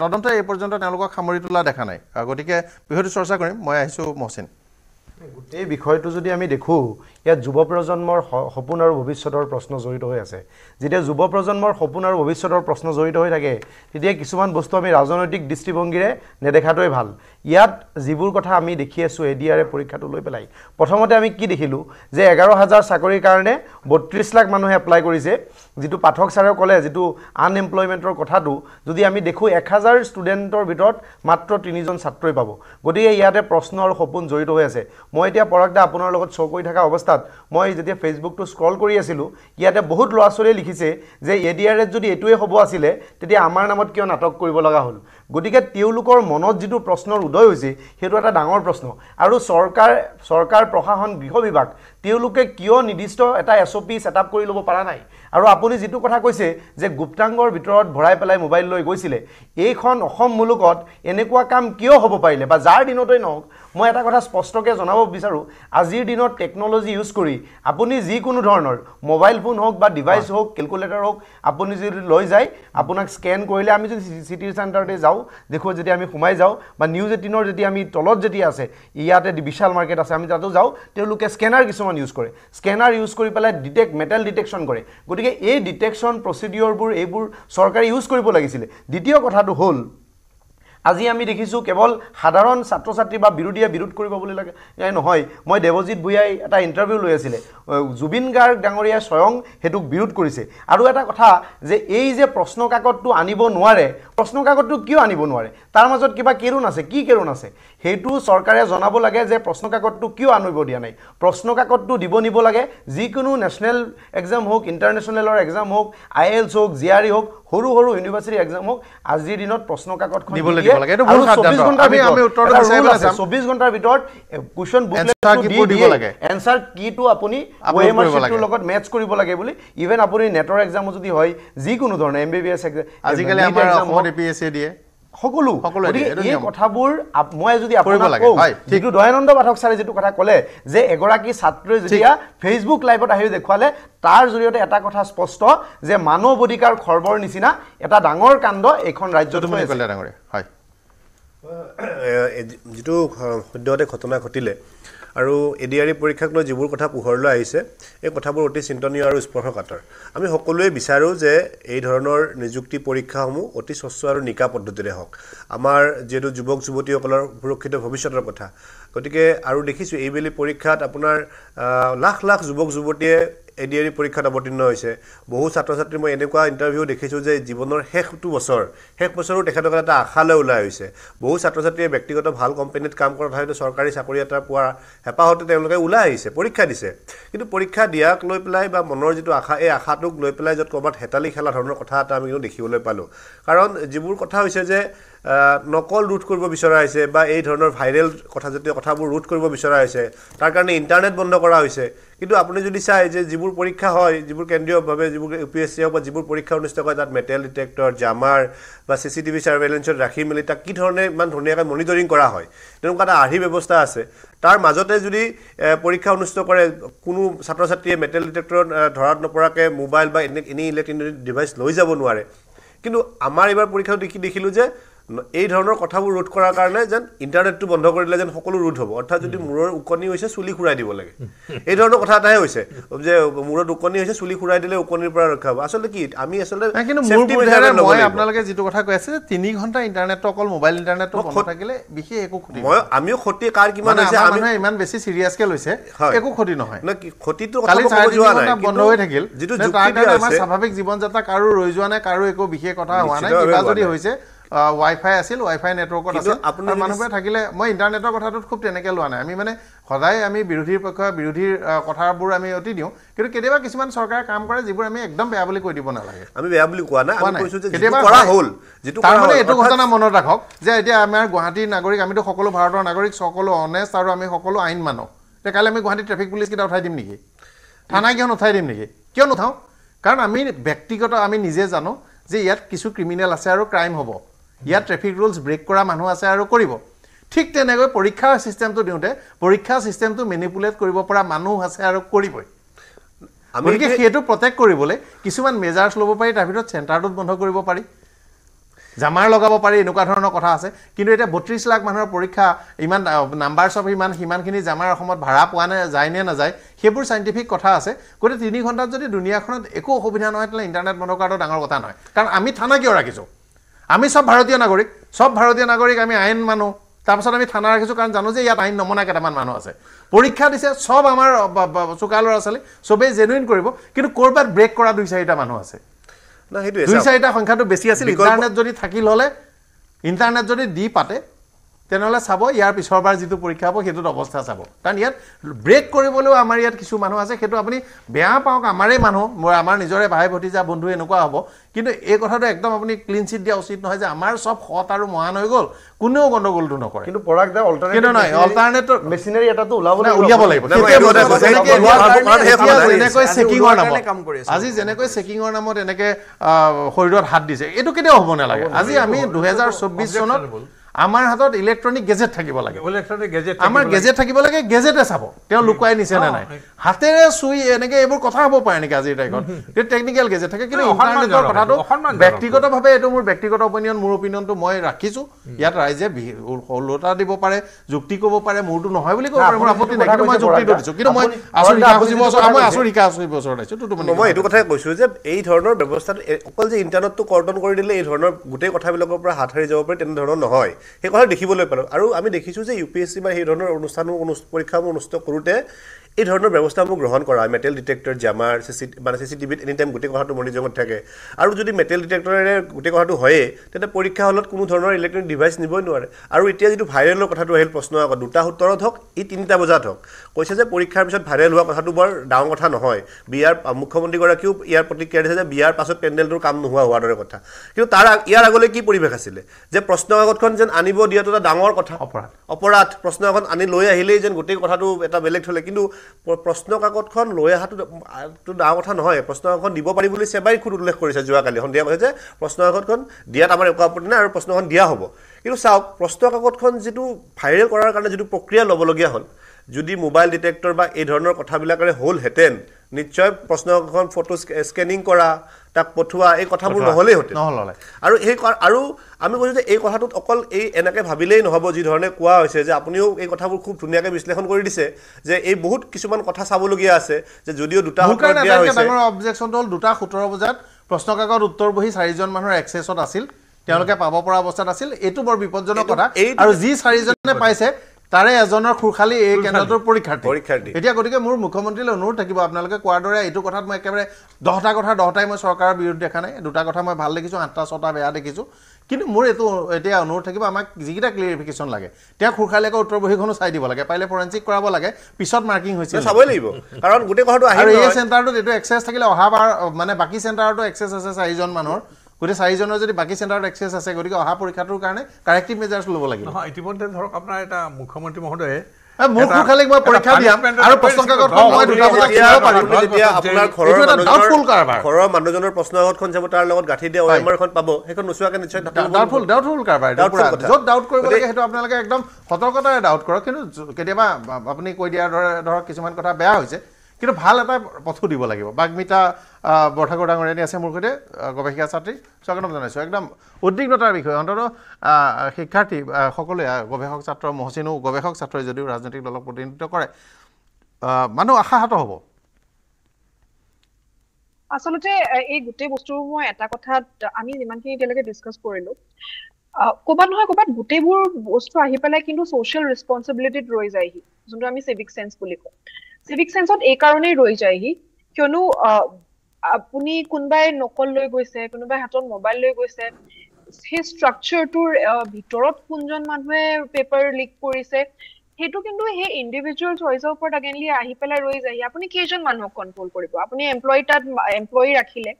তদন্ত এই পৰ্যন্ত তেওঁলোকক সামৰি তোলা দেখা নাই গতিকে বিষয়টো চৰ্চা কৰিম মই আহিছোঁ মহচিন গোটেই বিষয়টো যদি আমি দেখোঁ ইয়াত যুৱ প্ৰজন্মৰ সপোন আৰু ভৱিষ্যতৰ প্ৰশ্ন জড়িত হৈ আছে যেতিয়া যুৱ প্ৰজন্মৰ সপোন আৰু ভৱিষ্যতৰ প্ৰশ্ন জড়িত হৈ থাকে তেতিয়া কিছুমান বস্তু আমি ৰাজনৈতিক দৃষ্টিভংগীৰে নেদেখাটোৱে ভাল ইয়াত যিবোৰ কথা আমি দেখি আছোঁ এডিআৰএ পৰীক্ষাটো লৈ পেলাই প্ৰথমতে আমি কি দেখিলোঁ যে 11,000 চাকৰিৰ কাৰণে 32 লাখ মানুহে এপ্লাই কৰিছে যিটো পাঠক ছাৰে ক'লে যিটো আনএমপ্লয়মেণ্টৰ কথাটো যদি আমি দেখোঁ 1000 ষ্টুডেণ্টৰ ভিতৰত মাত্ৰ 3জন ছাত্ৰই পাব গতিকে ইয়াতে প্ৰশ্ন আৰু সপোন জড়িত হৈ আছে মই এতিয়া পৰাগদা আপোনাৰ লগত শ্ব' কৰি থকা অৱস্থাত মই যেতিয়া ফেচবুকটো স্ক্ৰল কৰি আছিলোঁ ইয়াতে বহুত ল'ৰা ছোৱালীয়ে লিখিছে যে এডিআৰএত যদি এইটোৱে হ'ব আছিলে তেতিয়া আমাৰ নামত কিয় নাটক কৰিব লগা হ'ল গতিকে তেওঁলোকৰ মনত যিটো প্ৰশ্নৰ উদয় হৈছে সেইটো এটা ডাঙৰ প্ৰশ্ন আৰু চৰকাৰ প্ৰশাসন গৃহ বিভাগ তেওঁলোকে কিয় নিৰ্দিষ্ট এটা SOP ছেটআপ কৰি ল'ব পৰা নাই আৰু আপুনি যিটো কথা কৈছে যে গুপ্তাংগৰ ভিতৰত ভৰাই পেলাই মোবাইল লৈ গৈছিলে এইখন অসম মুলুকত এনেকুৱা কাম কিয় হ'ব পাৰিলে বা যাৰ দিনতেই নহওক মই এটা কথা স্পষ্টকৈ জনাব বিচাৰোঁ আজিৰ দিনত টেকন'লজি ইউজ কৰি আপুনি যিকোনো ধৰণৰ মোবাইল ফোন হওক বা ডিভাইচ হওক কেলকুলেটাৰ হওক আপুনি যদি লৈ যায় আপোনাক স্কেন কৰিলে আমি যদি চিটি চেণ্টাৰতে যাওঁ দেখোঁ যেতিয়া আমি সোমাই যাওঁ বা নিউজ 18ৰ যেতিয়া আমি তলত যেতিয়া আছে ইয়াতে বিশাল মাৰ্কেট আছে আমি তাতো যাওঁ তেওঁলোকে স্কেনাৰ কিছুমান ইউজ কৰে স্কেনাৰ ইউজ কৰি পেলাই মেটেল ডিটেকশ্যন কৰে গতিকে এই ডিটেকশ্যন প্ৰচিডিঅ'ৰবোৰ এইবোৰ চৰকাৰে ইউজ কৰিব লাগিছিলে দ্বিতীয় কথাটো হ'ল আজি আমি দেখিছোঁ কেৱল সাধাৰণ ছাত্ৰ ছাত্ৰী বা বিৰোধীয়ে বিৰোধ কৰিব বুলি লাগে নহয় মই দেৱজিৎ ভূঞাই এটা ইণ্টাৰভিউ লৈ আছিলে জুবিন গাৰ্গ ডাঙৰীয়াই স্বয়ং সেইটোক বিৰোধ কৰিছে আৰু এটা কথা যে এই যে প্ৰশ্ন কাকতটো আনিব নোৱাৰে প্ৰশ্ন কাকতটো কিয় আনিব নোৱাৰে তাৰ মাজত কিবা কেৰুণ আছে কি কেৰুণ আছে সেইটো চৰকাৰে জনাব লাগে যে প্ৰশ্ন কাকতটো কিয় আনিব দিয়া নাই প্ৰশ্ন কাকতটো নিব লাগে যিকোনো নেশ্যনেল এক্সাম হওক ইণ্টাৰনেশ্যনেলৰ এক্সাম হওক IELTS হওক GRE হওক সৰু সৰু ইউনিভাৰ্চিটি এক্সাম হওক আজিৰ দিনত প্ৰশ্ন কাকতখন 24 ঘণ্টাৰ ভিতৰত কুৱেশ্যন বুকলেটটো দিব লাগে এনসাৰ কিটো আপুনি OMR শিটৰ লগত মেটচ কৰিব লাগে বুলি ইভেন আপুনি নেটৰ এক্সাম যদি হয় যিকোনো ধৰণৰ MBBS আজিকালি আমাৰ অসমত APSC দিয়ে সকলো এই কথাবোৰ মই যদি আপোনাক কওঁ যিটো দয়ানন্দ পাঠক ছাৰে যিটো কথা ক'লে যে এগৰাকী ছাত্ৰই যেতিয়া ফেচবুক লাইভত আহি দেখুৱালে তাৰ জৰিয়তে এটা কথা স্পষ্ট যে মানৱ অধিকাৰ খৰ্বৰ নিচিনা এটা ডাঙৰ কাণ্ড এইখন ৰাজ্যত হয় যিটো সদ্যহতে ঘটনা ঘটিলে আৰু এডিআৰই পৰীক্ষাক লৈ যিবোৰ কথা পোহৰলৈ আহিছে এই কথাবোৰ অতি চিন্তনীয় আৰু স্পৰ্শকাতৰ আমি সকলোৱে বিচাৰোঁ যে এই ধৰণৰ নিযুক্তি পৰীক্ষাসমূহ অতি স্বচ্ছ আৰু নিকা পদ্ধতিৰে হওক আমাৰ যিহেতু যুৱক যুৱতীসকলৰ সুৰক্ষিত ভৱিষ্যতৰ কথা গতিকে আৰু দেখিছোঁ এইবেলি পৰীক্ষাত আপোনাৰ লাখ লাখ যুৱক যুৱতীয়ে এডিআৰই পৰীক্ষাত অৱতীৰ্ণ হৈছে বহু ছাত্ৰ ছাত্ৰী মই এনেকুৱা ইণ্টাৰভিউ দেখিছোঁ যে জীৱনৰ শেষ বছৰো তেখেতসকলে এটা আশালৈ ওলাই হৈছে বহু ছাত্ৰ ছাত্ৰীয়ে ব্যক্তিগত ভাল কোম্পানীত কাম কৰাৰ ঠাইতে চৰকাৰী চাকৰি এটা পোৱাৰ হেঁপাহতে তেওঁলোকে ওলাই আহিছে পৰীক্ষা দিছে কিন্তু পৰীক্ষা দিয়াক লৈ পেলাই বা মনৰ যিটো আশা এই আশাটোক লৈ পেলাই য'ত ক'ৰবাত হেতালি খেলা ধৰণৰ কথা এটা আমি কিন্তু দেখিবলৈ পালোঁ কাৰণ যিবোৰ কথা হৈছে যে নকল ৰোধ কৰিব বিচৰা হৈছে বা এই ধৰণৰ ভাইৰেল কথাজাতীয় কথাবোৰ ৰোধ কৰিব বিচৰা হৈছে তাৰ কাৰণে ইণ্টাৰনেট বন্ধ কৰা হৈছে কিন্তু আপুনি যদি চাই যে যিবোৰ পৰীক্ষা হয় যিবোৰ কেন্দ্ৰীয়ভাৱে যিবোৰ UPSC বা যিবোৰ পৰীক্ষা অনুষ্ঠিত হয় তাত মেটেল ডিটেক্টৰ জামাৰ বা CCTV সাৰ্ভেইলেন্সত ৰাখি মেলি তাক কি ধৰণে ইমান ধুনীয়াকৈ মনিটৰিং কৰা হয় তেনেকুৱা এটা আৰ্হি ব্যৱস্থা আছে তাৰ মাজতে যদি পৰীক্ষা অনুষ্ঠিত কৰে কোনো ছাত্ৰ ছাত্ৰীয়ে মেটেল ডিটেক্টৰত ধৰাত নপৰাকৈ মোবাইল বা এনি ইলেক্ট্ৰনিক ডিভাইচ লৈ যাব নোৱাৰে কিন্তু আমাৰ এবাৰ পৰীক্ষাত দেখিলোঁ যে এই ধৰণৰ কথাবোৰ ৰোধ কৰাৰ কাৰণে যেন ইণ্টাৰনেটটো বন্ধ কৰি দিলে যেন সকলো ৰোধ হ'ব অৰ্থাৎ যদি মূৰৰ উকনি হৈছে চুলি খুৰাই দিব লাগে এই ধৰণৰ কথা এটাহে হৈছে যে মূৰত উকনি হৈছে চুলি খুৰাই দিলে উকনিৰ পৰা ৰক্ষা হ'ব আচলতে কি আমি আচলতে কিন্তু মোৰ বুজাৰে মই আপোনালোকে যেটো কথা কৈ আছে 3 ঘণ্টা ইন্টাৰনেটটো অকল মোবাইল ইন্টাৰনেটটো বন্ধ থাকিলে বিশেষ একো ক্ষতি মই আমিও ক্ষতি কাৰ কিমান হৈছে আমি ইমান বেছি সিৰিয়াছকে লৈছে একো ক্ষতি নহয় না ক্ষতিটো কথা ক'ব যোৱা নাই বন্ধ হৈ থাকিল যেটো যুক্তি দিয়া আমাৰ স্বাভাৱিক জীৱন যাত্ৰা কাৰো ৰৈ যোৱা নাই কাৰো একো বিশেষ কথা হোৱা নাই কিবা যদি হৈছে ওয়াইফাই আছিল ওয়াইফাই নেটৱৰ্কত আছিল আৰু মানুহবোৰে থাকিলে মই ইন্টাৰনেটৰ কথাটোত খুব তেনেকে লোৱা নাই আমি মানে সদায় আমি বিৰোধীৰ পক্ষ বিৰোধীৰ কথাবোৰ আমি অতি দিওঁ কিন্তু কেতিয়াবা কিছুমান চৰকাৰে কাম কৰে যিবোৰ আমি একদম বেয়া বুলি কৈ দিব নালাগে আমি বেয়া বুলি কোৱা নাই আমি কৈছো যে যেটো কৰা হ'ল যেটো তাৰ মানে এইটো ঘটনা মনত ৰাখক যে এতিয়া আমাৰ গুৱাহাটীৰ নাগৰিক আমিতো সকলো ভাৰতৰ নাগৰিক সকলো অনেষ্ট আৰু আমি সকলো আইন মানো তে কাইলৈ আমি গুৱাহাটী ট্ৰাফিক পুলিচ কিটা উঠাই দিম নেকি থানা কিয় উঠাই দিম নেকি কিয় নুঠাও কাৰণ আমি ব্যক্তিগত আমি নিজে জানো যে ইয়াত কিছু ক্ৰিমিনেল আছে আৰু ক্ৰাইম হ'ব ইয়াত ট্ৰাফিক ৰুলছ ব্ৰেক কৰা মানুহ আছে আৰু কৰিব ঠিক তেনেকৈ পৰীক্ষাৰ সিস্টেমটো দিওঁতে পৰীক্ষা সিস্টেমটো মেনিপুলেট কৰিব পৰা মানুহ আছে আৰু কৰিবই আমি কি হেতু প্ৰটেক্ট কৰিবলৈ কিছুমান মেজাৰ্ছ ল'ব পাৰি তাৰ ভিতৰত চেণ্টাৰটোত বন্ধ কৰিব পাৰি জামাৰ লগাব পাৰি এনেকুৱা ধৰণৰ কথা আছে কিন্তু এটা 32 লাখ মানুহৰ পৰীক্ষা ইমান নাম্বাৰছ অফ হিমানখিনি জামাৰ অসমত ভাড়া পোৱা নে যায় নে না যায় হেবোৰ সাইন্টিফিক কথা আছে গতে 3 ঘণ্টাত যদি দুনিয়াখনত একো অসুবিধা নহয় তেলে ইন্টাৰনেট বন্ধ কৰাটো ডাঙৰ কথা নহয় কাৰণ আমি থানা কিয় ৰাখিছো আমি সব ভাৰতীয় নাগৰিক আমি আইন মানো তাৰপিছত আমি থানা ৰাখিছো কাৰণ জানো যে ইয়াত আইন নমনা কেটামান মানুহ আছে পৰীক্ষা দিছে সব আমাৰ চুকালৰ আছে সবে জেনুইন কৰিব কিন্তু কৰবাত ব্ৰেক কৰা 2-4টা মানুহ আছে না হেতু 2-4টা সংখ্যাটো বেছি আছিল ইন্টাৰনেট যদি থাকিল হলে ইন্টাৰনেট যদি দি পাতে তেনেহলে চাব ইয়াৰ পিছৰবাৰ যেটো পৰীক্ষা হ'ব হেতুত অৱস্থা চাব কাৰণ ইয়াত ব্ৰেক কৰিবলৈও আমাৰ ইয়াত কিছু মানুহ আছে হেতু আপুনি বেয়া পাওক আমাৰে মানুহ আমাৰ নিজৰে ভাই ভতিজা বন্ধু এনেকুৱা হ'ব কিন্তু এই কথাটো একদম আপুনি ক্লিন চিট দিয়া উচিত নহয় যে আমাৰ সব হত আৰু মহান হৈ গল কোনেও গণ্ডগোলটো নকৰে কিন্তু পৰাগ দা অল্টাৰনেটিভ মেচিনাৰী এটাটো উলিয়াব লাগিব আজি যেনেকৈ চেকিংৰ নামত এনেকে শৰীৰত হাত দিছে এইটো কেতিয়াও হ'ব নালাগে আজি আমি 2024 চনত আমাৰ হাতত ইলেক্ট্ৰনিক গেজেট থাকিব লাগে আমাৰ গেজেট থাকিব লাগে গেজেটে চাব তেওঁ লুকুৱাই নিছে না নাই হাতেৰে সুই এনেকে এইবোৰ কথা হ'ব পাৰে নেকি আজি টাইকত এই টেকনিক্যাল গেজেট থাকে কিন্তু ইন্টাৰনেটৰ কথাটো ব্যক্তিগতভাৱে এটো মোৰ ব্যক্তিগত অপিনিয়ন মোৰ অপিনিয়নটো মই ৰাখিছো ইয়াত ৰাইজে হলতা দিব পাৰে যুক্তি ক'ব পাৰে মোৰটো নহয় বুলি ক'ব পাৰে মোৰ আপত্তি নাই কিন্তু মই যুক্তিটো দিছো কিন্তু মই আচৰিকা বছৰ দিছো মই এইটো কথাই কৈছো যে এই ধৰণৰ ব্যৱস্থাটো অকল যে ইন্টাৰনেটটো কৰ্ডন কৰি দিলে এই ধৰণৰ গোটেই কথাবিলাকৰ পৰা হাত হাৰি যাব পাৰে তেনে ধৰণৰ নহয় এই কথা দেখিবলৈ পাৰো আৰু আমি দেখিছো যে UPSC বা এই ধৰণৰ পৰীক্ষাবোৰ অনুষ্ঠিত কৰোতে এই ধৰণৰ ব্যৱস্থাবোৰ গ্ৰহণ কৰা মেটেল ডিটেক্টৰ জামাৰ CCTV এনি টাইম গোটেই কথাটো মনিটৰিঙত থাকে আৰু যদি মেটেল ডিটেক্টৰেৰে গোটেই কথাটো হয়ে তেনে পৰীক্ষা হলত কোনো ধৰণৰ ইলেক্ট্ৰনিক ডিভাইচ নিবই নোৱাৰে আৰু এতিয়া যেটো ভাইৰেলৰ কথাটো আহিল প্ৰশ্ন আগত 2টা উত্তৰত হওক এই 3টা বজাত হওক কৈছে যে পৰীক্ষাৰ পিছত ভাইৰেল হোৱা কথাটো বৰ ডাঙৰ কথা নহয় বিয়াৰ মুখ্যমন্ত্ৰী গৰাকীও ইয়াৰ প্ৰতিক্ৰিয়া দিছে যে বিয়াৰ পাছত পেণ্ডেলটোৰ কাম নোহোৱা হোৱাৰ দৰে কথা কিন্তু তাৰ ইয়াৰ আগলৈ কি পৰিৱেশ আছিল যে প্ৰশ্ন কাকতখন যেন আনিব দিয়াটো এটা ডাঙৰ কথা অপৰাধ প্ৰশ্ন কাকত আনি লৈ আহিলেই যেন গোটেই কথাটো এটা বেলেগ থলে কিন্তু প্ৰশ্ন কাকতখন লৈ আহাটো ডাঙৰ কথা নহয় প্ৰশ্ন কাকতখন দিব পাৰি বুলি সেবাই খুদ উল্লেখ কৰিছে যোৱাকালি সন্ধিয়া কৈছে যে প্ৰশ্ন কাকতখন দিয়াত আমাৰ একো আপত্তি নাই আৰু প্ৰশ্নখন দিয়া হ'ব কিন্তু চাওক প্ৰশ্ন কাকতখন যেটো ভাইৰেল কৰাৰ কাৰণে যেটো প্ৰক্ৰিয়া ল'বলগীয়া হ'ল যদি মোবাইল ডিটেক্টৰ বা এই ধৰণৰ কথাবিলাকৰে হ'ল হেতেন নিশ্চয় প্ৰশ্ন কাকতখন ফটো স্কেনিং কৰা তাক পঠোৱা এই কথাবোৰ নহলেই হতে আৰু এই আৰু আমি কৈছো যে এই কথাটোত অকল এই এনেকে ভাবিলেই নহব যি ধৰণে কোৱা হৈছে যে আপুনিও এই কথাবোৰ খুব ধুনীয়াকৈ বিশ্লেষণ কৰি দিছে যে এই বহুত কিছুমান কথা চাবলগীয়া আছে যে যদিও দুটা উত্তৰ দিয়া হৈছে ডাঙৰ অবজেকশনটো হ'ল 2:17 বজাত প্ৰশ্ন কাকত উত্তৰ বহি 4জন মানুহৰ এক্সেছত আছিল তেওঁলোকে পাব পৰা অৱস্থাত আছিল এইটো বৰ বিপদজনক কথা আৰু যি 4জনে পাইছে তাৰে এজনৰ খুৰখালি এই কেন্দ্ৰটোৰ পৰীক্ষাৰ্থী এতিয়া গতিকে মোৰ মুখ্যমন্ত্ৰীলৈ অনুৰোধ থাকিব আপোনালোকে কোৱাৰ দৰে এইটো কথাত মই একেবাৰে 10টা কথা 10টাই মই চৰকাৰৰ বিৰুদ্ধে দেখা নাই 2টা কথা মই ভাল দেখিছো 8টা 6টা বেয়া দেখিছো কিন্তু মোৰ এইটো এতিয়া অনুৰোধ থাকিব আমাক যিকিটা ক্লিয়াৰিফিকেশন লাগে তেওঁ খুৰখালিকৈ উত্তৰ বহিখনো চাই দিব লাগে পাৰিলে ফৰেনচিক কৰাব লাগে পিছত মাৰ্কিং হৈছে চাবই লাগিব কাৰণ গোটেই কথাটো আহিল আৰু এই চেণ্টাৰটোত এইটো এক্সেছ থাকিলে অহাবাৰ মানে বাকি চেণ্টাৰটো এক্সেছ আছে 4জন মানুহৰ গোটেই 4জনৰ যদি বাকী চেণ্টাৰত এক্সেছ আছে গতিকে অহা পৰীক্ষাটোৰ কাৰণে কাৰেক্টিভ মেজাৰ্ছ ল'ব লাগিব নহয় ইতিমধ্যে ধৰক আপোনাৰ এটা মুখ্যমন্ত্ৰী মহোদয়ে মোৰ খালি মই পৰীক্ষা দিয়াম আৰু প্ৰশ্ন কাকতখন মই 2টা বজাত চাব পাৰিম যেতিয়া আপোনাৰ ঘৰৰ মানুহজনৰ প্ৰশ্ন কাকতখন যাব তাৰ লগত গাঁঠি দিয়া OMR এখন পাব সেইখন নোচোৱাকে নিশ্চয় ডাউটফুল কাৰবাৰ য'ত ডাউট কৰিব লাগে সেইটো আপোনালোকে একদম সতৰ্কতাৰে ডাউট কৰক কিন্তু কেতিয়াবা আপুনি কৈ দিয়া ধৰক কিছুমান কথা বেয়া হৈছে কিন্তু ভাল এটা পথো দিব লাগিব বাগ্মিতা বৰঠাকুৰ ডাঙৰীয়ানী আছে মোৰ সৈতে গৱেষিকা ছাত্ৰী স্বাগতম জনাইছোঁ একদম উদ্বিগ্নতাৰ বিষয় অন্ততঃ শিক্ষাৰ্থী সকলোৱে গৱেষক ছাত্ৰ মহচিনো গৱেষক ছাত্ৰই যদিও ৰাজনৈতিক দলক প্ৰতিনিধিত্ব কৰে মানুহ আশাহত হ'ব আচলতে এই গোটেই বস্তুবোৰ মই এটা কথাত আমি যিমানখিনি এতিয়ালৈকে ডিছকাছ কৰিলোঁ ক'ৰবাত নহয় ক'ৰবাত গোটেইবোৰ বস্তু আহি পেলাই কিন্তু ছ'চিয়েল ৰেছপনচিবিলিটিত ৰৈ যায়হি যোনটো আমি চিভিক চেন্স বুলি কওঁ চিভিক চেন্সত এই কাৰণেই ৰৈ যায়হি কিয়নো আপুনি কোনোবাই নকল লৈ গৈছে কোনোবাই হাতত মোবাইল লৈ গৈছে সেই ষ্ট্ৰাকচাৰটোৰ ভিতৰত কোনজন মানুহে পেপাৰ লিক কৰিছে সেইটো কিন্তু সেই ইণ্ডিভিজুৱেল চইচৰ ওপৰত আগেনলি আহি পেলাই ৰৈ যায়হি আপুনি কেইজন মানুহক কণ্ট্ৰল কৰিব আপুনি এমপ্লয়ী ৰাখিলে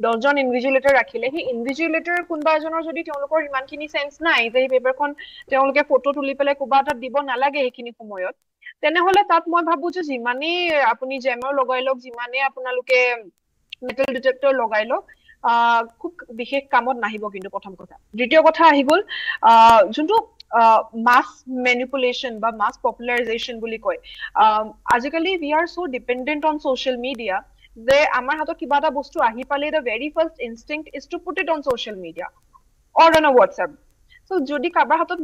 10জন ইনভিজিলেটৰ ৰাখিলে সেই ইনভিজিলেটৰ কোনোবা এজনৰ যদি তেওঁলোকৰ ইমানখিনি চেন্স নাই যে এই পেপাৰখন তেওঁলোকে ফটো তুলি পেলাই ক'ৰবাত এটাত দিব নালাগে সেইখিনি সময়ত তেনেহ'লে তাত মই ভাবো যে যিমানেই আপুনি জেমাৰ লগাই লওক যিমানেই আপোনালোকে মেটেল ডিটেক্টৰ লগাই লওক খুব বিশেষ কামত নাহিব কিন্তু প্ৰথম কথা দ্বিতীয় কথা আহি গ'ল যোনটো মাছ মেনিপুলেশ্যন বা মাছ পপুলাৰাইজেশ্যন বুলি কয় আজিকালি we are so' dependent on social media যে আমাৰ হাতত কিবা এটা বস্তু আহি পালে the very first instinct is to put it on social media or on a WhatsApp so' যদি কাৰোবাৰ হাতত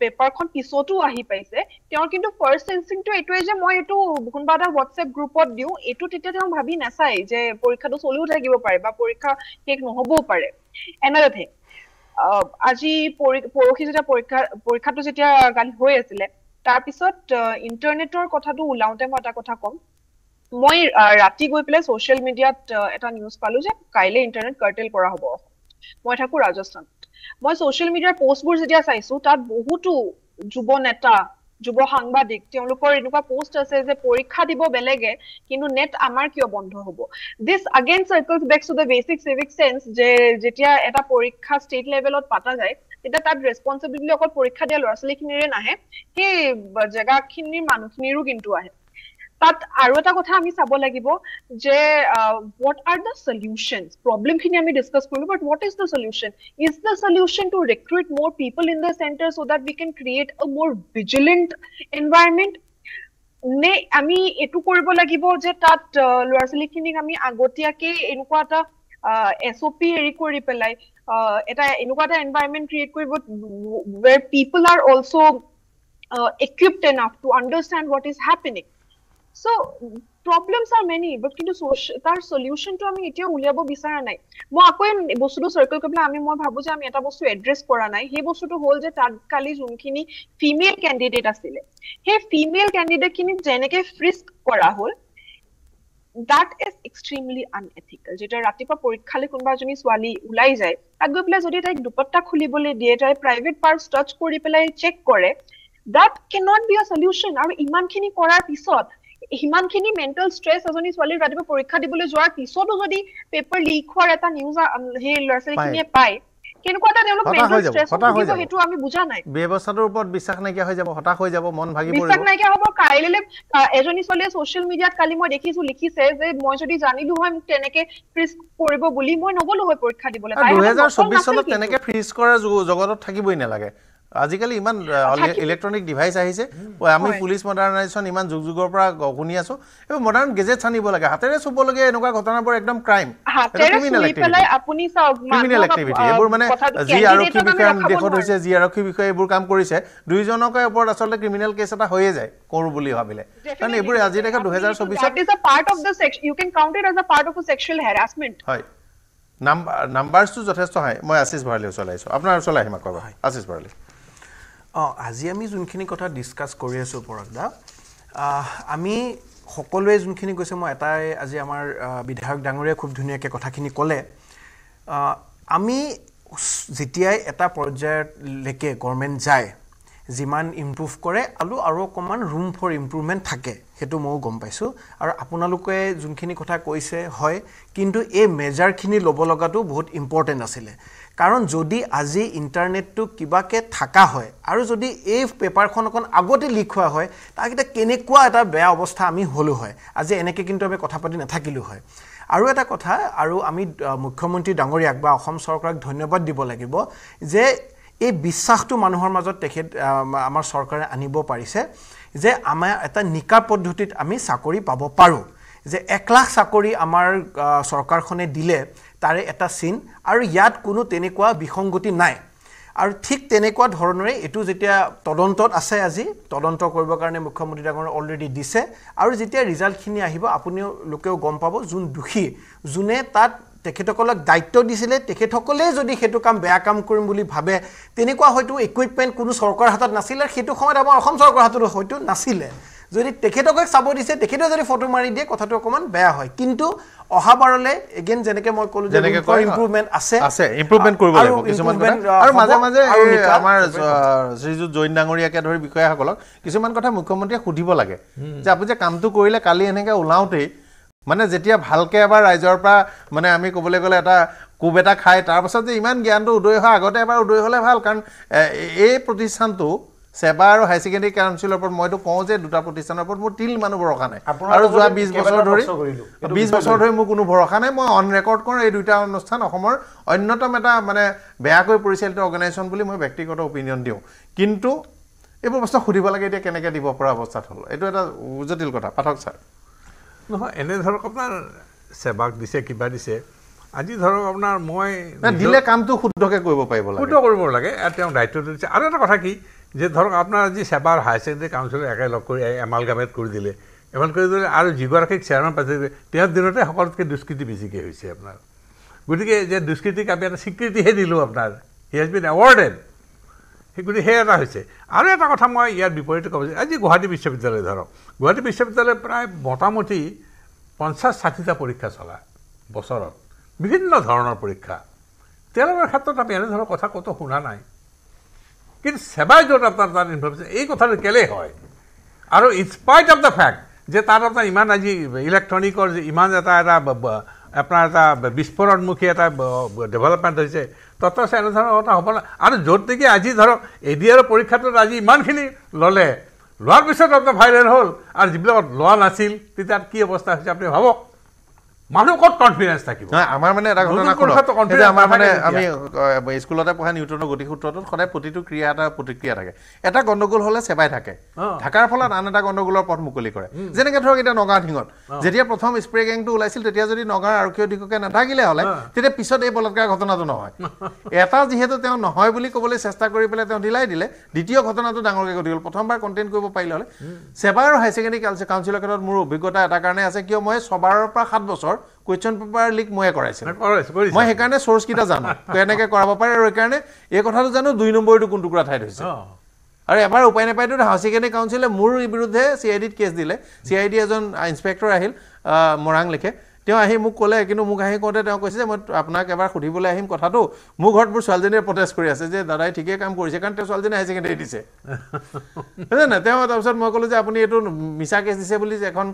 পেপাৰখন পিছতো আহি পাইছে তেওঁৰ কিন্তু ফাৰ্ষ্ট ইনষ্টিংক্টটো এইটোৱে যে মই এইটো কোনোবা এটা হোৱাটছএপ গ্ৰুপত দিওঁ এইটো তেতিয়া তেওঁ ভাবি নাচায় যে পৰীক্ষাটো চলিও থাকিব পাৰে বা পৰীক্ষা শেষ নহ'বও পাৰে এনাডাৰ থিং আজি পৰহি যেতিয়া পৰীক্ষাটো যেতিয়া কালি হৈ আছিলে তাৰপিছত ইণ্টাৰনেটৰ কথাটো ওলাওঁতে মই এটা কথা ক'ম মই ৰাতি গৈ পেলাই ছ'চিয়েল মিডিয়াত এটা নিউজ পালোঁ যে কাইলৈ ইণ্টাৰনেট কাৰ্টেল কৰা হ'ব মই থাকোঁ ৰাজস্থানত মই ছ'চিয়েল মিডিয়াৰ পোষ্টবোৰ যেতিয়া চাইছোঁ তাত বহুতো যুৱ নেতা যুৱ সাংবাদিক তেওঁলোকৰ এনেকুৱা পোষ্ট আছে যে পৰীক্ষা দিব বেলেগে কিন্তু নেট আমাৰ কিয় বন্ধ হ'ব দিছ again circles back to the basic civic sense যে যেতিয়া এটা পৰীক্ষা ষ্টেট লেভেলত পাতা যায় তেতিয়া তাত ৰেছপনচিবিলিটি অকল পৰীক্ষা দিয়া ল'ৰা ছোৱালীখিনিৰে নাহে সেই জেগাখিনিৰ মানুহখিনিৰো কিন্তু আহে তাত আৰু এটা কথা আমি চাব লাগিব যে what are the solutions problemখিনি আমি ডিসকাস কৰিলো but what is the solution is the solution to recruit more people in the center so that we can create a more vigilant environment নে আমি এটু কৰিব লাগিব যে তাত ল'ৰা ছোৱালীখিনিক আমি আগতীয়াকে এনেকুৱা এটা SOP এৰি কৰি পেলাই এটা এনেকুৱা এটা environment create কৰিব where people are also equipped enough to understand what is happening so problems are many but কিন্তু তাৰ সলিউশনটো আমি এতিয়া উলিয়াব বিচৰা নাই মই আকৌ বস্তুটো সাৰ্কেল কৰিলে আমি মই ভাবো যে আমি এটা বস্তু এড্ৰেছ কৰা নাই সেই বস্তুটো হ'ল যে তাত কালি যোনখিনি ফিমেল ক্যান্ডিডেট আছিল সেই ফিমেল ক্যান্ডিডেট খিনি যেনেকে ফ্ৰিস্ক কৰা হ'ল that is extremely unethical যেটা ৰাতিপুৱা পৰীক্ষালে কোনবা জনী ছোৱালী উলাই যায় তাক গৈ পেলাই যদি তাইক দুপট্টা খুলিবলৈ দিয়ে তাই প্ৰাইভেট পাৰ্টস টাচ কৰি পেলাই চেক কৰে that cannot be a solution আৰু ইমানখিনি কৰাৰ পিছত হিমানখিনি মেন্টাল স্ট্ৰেস এজনী ছোৱালীৰ ৰাতিপুৱা পৰীক্ষা দিবলৈ যোৱাৰ পিছতো যদি পেপাৰ লিক হোৱাৰ এটা নিউজ সেই ল'ৰা-ছোৱালীখিনিয়ে পায় কেনেকুৱা এটা তেওঁলোক মেন্টাল স্ট্ৰেস হ'ব সেইটো আমি বুজা নাই ব্যৱস্থাটোৰ ওপৰত বিশ্বাস নাইকিয়া হৈ যাব হতাশ হৈ যাব মন ভাগি পৰিব বিশ্বাস নাইকিয়া হ'ব কাইলৈ এজনী ছোৱালীয়ে সোশ্যাল মিডিয়াত কালি মই দেখিছো লিখিছে যে মই যদি জানিলো হয় মোক তেনেকে ফ্ৰিজ কৰিব বুলি মই নগলো হয় পৰীক্ষা দিবলৈ 2024 চনত তেনেকে ফ্ৰিজ কৰা জগতত থাকিবই নালাগে আজিকালি ইমান ইলেক্ট্ৰনিক ডিভাইস আহিছে আমি পুলিশ মডাৰ্নাইজেশ্যন ইমান যুগৰ পৰা শুনি আছো এই মডাৰ্ন গেজেটছ আনিব লাগে হাতেৰে চুব লাগে এনেকুৱা ঘটনাবোৰ একদম ক্ৰাইম এটা ক্ৰিমিনেল এক্টিভিটি আপুনি চাওক ক্ৰিমিনেল এক্টিভিটি এবোৰ মানে যি আৰক্ষী বিষয়া দেখত হৈছে যি আৰক্ষী বিষয়া এবোৰ কাম কৰিছে দুইজনকে ওপৰত আচলতে ক্ৰিমিনেল কেছ এটা হৈয়ে যায় কৰো বুলি ভাবিলে কাৰণ এবোৰ আজি দেখা 2024 that is a part of the section you can count it as a part of a sexual harassment হয় নাম্বাৰটো যথেষ্ট হয় মই আশিস ভৰালে চলাইছো আপোনাৰ চলাই আহিমা কবা আশিস ভৰালে আজি আমি যোনখিনি কথা ডিসকাস কৰি আছো পৰদা আমি সকলোৱে যোনখিনি কৈছে মই এটাই আজি আমাৰ বিধায়ক ডাঙৰীয়া খুব ধুনীয়াকৈ কথাখিনি ক'লে আমি যেতিয়াই এটা পৰ্যায়লৈকে গভৰ্ণমেণ্ট যায় যিমান ইমপ্ৰুভ কৰে আৰু অকণমান ৰুম ফৰ ইমপ্ৰুভমেণ্ট থাকে সেইটো ময়ো গম পাইছোঁ আৰু আপোনালোকে যোনখিনি কথা কৈছে হয় কিন্তু এই মেজাৰখিনি ল'ব লগাটো বহুত ইম্পৰ্টেণ্ট আছিলে কাৰণ যদি আজি ইণ্টাৰনেটটো কিবাকৈ থকা হয় আৰু যদি এই পেপাৰখন অকণ আগতে লিক হোৱা হয় তাক এতিয়া কেনেকুৱা এটা বেয়া অৱস্থা আমি হ'লো হয় আজি এনেকৈ কিন্তু আমি কথা পাতি নাথাকিলোঁ হয় আৰু এটা কথা আৰু আমি মুখ্যমন্ত্ৰী ডাঙৰীয়াক বা অসম চৰকাৰক ধন্যবাদ দিব লাগিব যে এই বিশ্বাসটো মানুহৰ মাজত তেখেত আমাৰ চৰকাৰে আনিব পাৰিছে যে আমাৰ এটা নিকা পদ্ধতিত আমি চাকৰি পাব পাৰোঁ যে 1 লাখ চাকৰি আমাৰ চৰকাৰখনে দিলে তাৰে এটা চিন আৰু ইয়াত কোনো তেনেকুৱা বিসংগতি নাই আৰু ঠিক তেনেকুৱা ধৰণৰে এইটো যেতিয়া তদন্তত আছে আজি তদন্ত কৰিবৰ কাৰণে মুখ্যমন্ত্ৰী ডাঙৰীয়াই অলৰেডি দিছে আৰু যেতিয়া ৰিজাল্টখিনি আহিব আপুনিও লোকেও গম পাব যোন দোষী যোনে তাত তেখেতসকলক দায়িত্ব দিছিলে তেখেতসকলে যদি সেইটো কাম বেয়া কাম কৰিম বুলি ভাবে তেনেকুৱা হয়তো ইকুইপমেণ্ট কোনো চৰকাৰৰ হাতত নাছিলে সেইটো সময়ত আমাৰ অসম চৰকাৰৰ হাতত হয়তো নাছিলে যদি তেখেতকক চাব দিছে তেখেতে যদি ফটো মাৰি দিয়ে কথাটো অকণমান বেয়া হয় কিন্তু অহাবাৰলৈ এগেইন যেনেকৈ মই ক'লোঁ যে ইম্প্ৰুভমেণ্ট আছে ইম্প্ৰুভমেণ্ট কৰিব লাগিব কিছুমান কথা আৰু মাজে মাজে আমাৰ শ্ৰীযুত জৈন ডাঙৰীয়াকে ধৰি বিষয়াসকলক কিছুমান কথা মুখ্যমন্ত্ৰীয়ে সুধিব লাগে যে আপুনি যে কামটো কৰিলে কালি এনেকৈ ওলাওঁতেই মানে যেতিয়া ভালকৈ এবাৰ ৰাইজৰ পৰা মানে আমি ক'বলৈ গ'লে এটা কোব এটা খাই তাৰপাছত যে ইমান জ্ঞানটো উদয় হোৱা আগতে এবাৰ উদয় হ'লে ভাল কাৰণ এই প্ৰতিষ্ঠানটো সেবা আৰু হাই ছেকেণ্ডেৰী কাউন্সিলৰ ওপৰত মইতো কওঁ যে দুটা প্ৰতিষ্ঠানৰ ওপৰত মোৰ তিল মানুহ ভৰসা নাই আৰু যোৱা 20 বছৰ ধৰি মোৰ কোনো ভৰসা নাই মই অন ৰেকৰ্ড কৰোঁ এই দুটা অনুষ্ঠান অসমৰ অন্যতম এটা মানে বেয়াকৈ পৰিচালিত অৰ্গেনাইজেশ্যন বুলি মই ব্যক্তিগত অপিনিয়ন দিওঁ কিন্তু এইবোৰ বস্তু সুধিব লাগে এতিয়া কেনেকৈ দিব পৰা অৱস্থাত হ'ল এইটো এটা জটিল কথা পাঠক ছাৰ নহয় এনে ধৰক আপোনাৰ সেৱাক দিছে কিবা দিছে আজি ধৰক আপোনাৰ মই দিলে কামটো শুদ্ধকৈ কৰিব পাৰিব লাগে শুদ্ধ কৰিব লাগে তেওঁ দায়িত্বটো দিছে আৰু এটা কথা কি যে ধৰক আপোনাৰ আজি সেৱাৰ হাই ছেকেণ্ডেৰী কাউন্সিলৰ একেলগ কৰি এমালগামেট কৰি দিলে আৰু যিগৰাকীক চেয়াৰমেন পাইছে তেওঁৰ দিনতে সকলোতকৈ দুষ্কৃতি বেছিকৈ হৈছে আপোনাৰ গতিকে যে দুষ্কৃতিক আমি এটা স্বীকৃতিহে দিলোঁ আপোনাৰ হি হেজ বিন এৱাৰ্ডেড গতিকে সেই এটা হৈছে আৰু এটা কথা মই ইয়াৰ বিপৰীতে ক'ব যে আজি গুৱাহাটী বিশ্ববিদ্যালয় ধৰক গুৱাহাটী বিশ্ববিদ্যালয় প্ৰায় মোটামুটি 50-60টা পৰীক্ষা চলা বছৰত বিভিন্ন ধৰণৰ পৰীক্ষা তেওঁলোকৰ ক্ষেত্ৰত আমি এনে ধৰণৰ কথা ক'তো শুনা নাই কিন্তু সেৱাই য'ত আপোনাৰ তাত ইনফৰমেশ্যন এই কথাটো কেলেই হয় আৰু ইনস্পাইট অফ দ্য ফেক্ট যে তাত আপোনাৰ ইমান আজি ইলেক্ট্ৰনিকৰ যে ইমান এটা আপোনাৰ এটা বিস্ফোৰণমুখী এটা ডেভেলপমেণ্ট হৈছে তথাপি এনেধৰণৰ কথা হ'ব না আৰু য'ত নেকি আজি ধৰক ADR পৰীক্ষাটোত আজি ইমানখিনি ল'লে লোৱাৰ পিছত আপোনাৰ ভাইৰেল হ'ল আৰু যিবিলাকত লোৱা নাছিল তেতিয়া কি অৱস্থা হৈছে আপুনি ভাবক মানুহ ক'ত কনফিডেন্স থাকিব আমাৰ মানে এটা ঘটনা আমাৰ মানে আমি স্কুলতে পঢ়া নিউটনৰ গতিসূত্ৰটোত সদায় প্ৰতিটো ক্ৰিয়া এটা প্ৰতিক্ৰিয়া থাকে এটা গণ্ডগোল হ'লে সেৱাই থাকে ঢাকাৰ ফলত আন এটা গণ্ডগোলৰ পথ মুকলি কৰে যেনেকৈ ধৰক এতিয়া নগাঁও ঢিঙত যেতিয়া প্ৰথম স্প্ৰে গেংটো ওলাইছিল তেতিয়া যদি নগাঁৱৰ আৰক্ষী অধীক্ষকে নাথাকিলে হ'লে তেতিয়া পিছত এই বলৎকাৰ ঘটনাটো নহয় এটা যিহেতু তেওঁ নহয় বুলি ক'বলৈ চেষ্টা কৰি পেলাই তেওঁ ঢিলাই দিলে দ্বিতীয় ঘটনাটো ডাঙৰকৈ ঘটি গ'ল প্ৰথমবাৰ কণ্টেইন কৰিব পাৰিলে হ'লে সেৱা আৰু হাই ছেকেণ্ডেৰী কাউন্সিলৰ ক্ষেত্ৰত মোৰ অভিজ্ঞতা এটা কাৰণে আছে কিয় মই 6 বাৰৰ পৰা 7 বছৰ কুৱেশ্যন পেপাৰ লিক ময়ে কৰাইছিলোঁ মই সেইকাৰণে চ'ৰ্চকেইটা জানো কেনেকৈ কৰাব পাৰে আৰু সেইকাৰণে এই কথাটো জানো 2 নম্বৰটো কোন টুকুৰা ঠাইত হৈছে আৰু এবাৰ উপায় নাপায়তো হাই ছেকেণ্ডেৰী কাউন্সিলে মোৰ বিৰুদ্ধে CIDত কেছ দিলে CID এজন ইনস্পেক্টৰ আহিল মৰাং লিখে তেওঁ আহি মোক ক'লে কিন্তু মোক আহি কওঁতে তেওঁ কৈছে যে মই আপোনাক এবাৰ সুধিবলৈ আহিম কথাটো মোৰ ঘৰত মোৰ ছোৱালীজনীয়ে প্ৰটেষ্ট কৰি আছে যে দাদাই ঠিকেই কাম কৰিছে কাৰণ তেওঁ ছোৱালীজনী হাই ছেকেণ্ডেৰী দিছে বুজিছে তেওঁ তাৰপিছত মই ক'লোঁ যে আপুনি এইটো মিছা কেছ দিছে বুলি যে এখন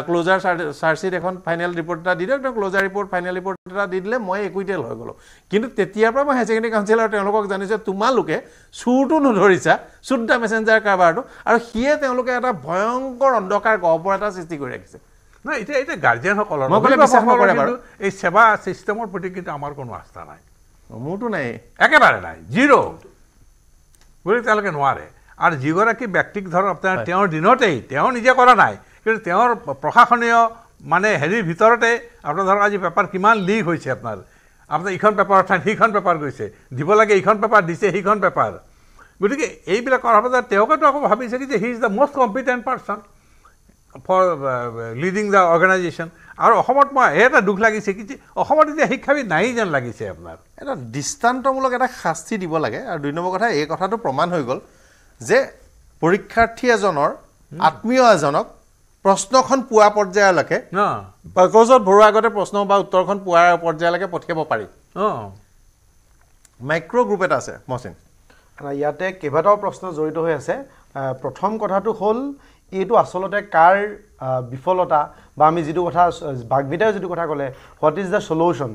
ক্ল'জাৰ চাৰ্জশ্বিট এখন ফাইনেল ৰিপৰ্ট এটা দি দিয়ক তেওঁ ক্ল'জাৰ ৰিপৰ্ট ফাইনেল ৰিপৰ্ট এটা দি দিলে মই একুইটেল হৈ গ'লোঁ কিন্তু তেতিয়াৰ পৰা মই হাই ছেকেণ্ডেৰী কাউন্সিলৰ তেওঁলোকক জানিছোঁ তোমালোকে চুৰটো নধৰিছা চুৰ দ্য মেছেঞ্জাৰ কাৰবাৰটো আৰু সিয়ে তেওঁলোকে এটা ভয়ংকৰ অন্ধকাৰ গহ্বৰ এটা সৃষ্টি কৰি ৰাখিছে নাই এতিয়া গাৰ্জিয়ানসকলৰ এই সেৱা ছিষ্টেমৰ প্ৰতি কিন্তু আমাৰ কোনো আস্থা নাই মোৰতো নাই একেবাৰে নাই জিৰ' গতিকে তেওঁলোকে নোৱাৰে আৰু যিগৰাকী ব্যক্তিক ধৰক আপোনাৰ তেওঁৰ দিনতেই তেওঁ নিজে কৰা নাই কিন্তু তেওঁৰ প্ৰশাসনীয় মানে হেৰিৰ ভিতৰতে আপোনাৰ ধৰক আজি পেপাৰ কিমান লিক হৈছে আপোনাৰ ইখন পেপাৰৰ ঠাইত সিখন পেপাৰ গৈছে দিব লাগে ইখন পেপাৰ দিছে সিখন পেপাৰ গতিকে এইবিলাক কৰাৰ পাছত তেওঁকেতো আকৌ ভাবিছে কি যে he is the most competent person for leading the organization আৰু অসমত মই এটা দুখ লাগিছে কি যে অসমত এতিয়া শিক্ষাবিদ নাই যেন লাগিছে আপোনাৰ এটা দৃষ্টান্তমূলক এটা শাস্তি দিব লাগে আৰু 2 নম্বৰ কথা এই কথাটো প্ৰমাণ হৈ গ'ল যে পৰীক্ষাৰ্থী এজনৰ আত্মীয় এজনক প্ৰশ্নখন পোৱা পৰ্যায়লৈকে কাগজত ভৰোৱাৰ আগতে প্ৰশ্ন বা উত্তৰখন পোৱাৰ পৰ্যায়লৈকে পঠিয়াব পাৰি মাইক্ৰ' গ্ৰুপ এটা আছে মহচিন ইয়াতে কেইবাটাও প্ৰশ্ন জড়িত হৈ আছে প্ৰথম কথাটো হ'ল এইটো আচলতে কাৰ বিফলতা বা আমি যিটো কথা বাগবিতাই যিটো কথা ক'লে হোৱাট ইজ দ্য সলিউশ্যন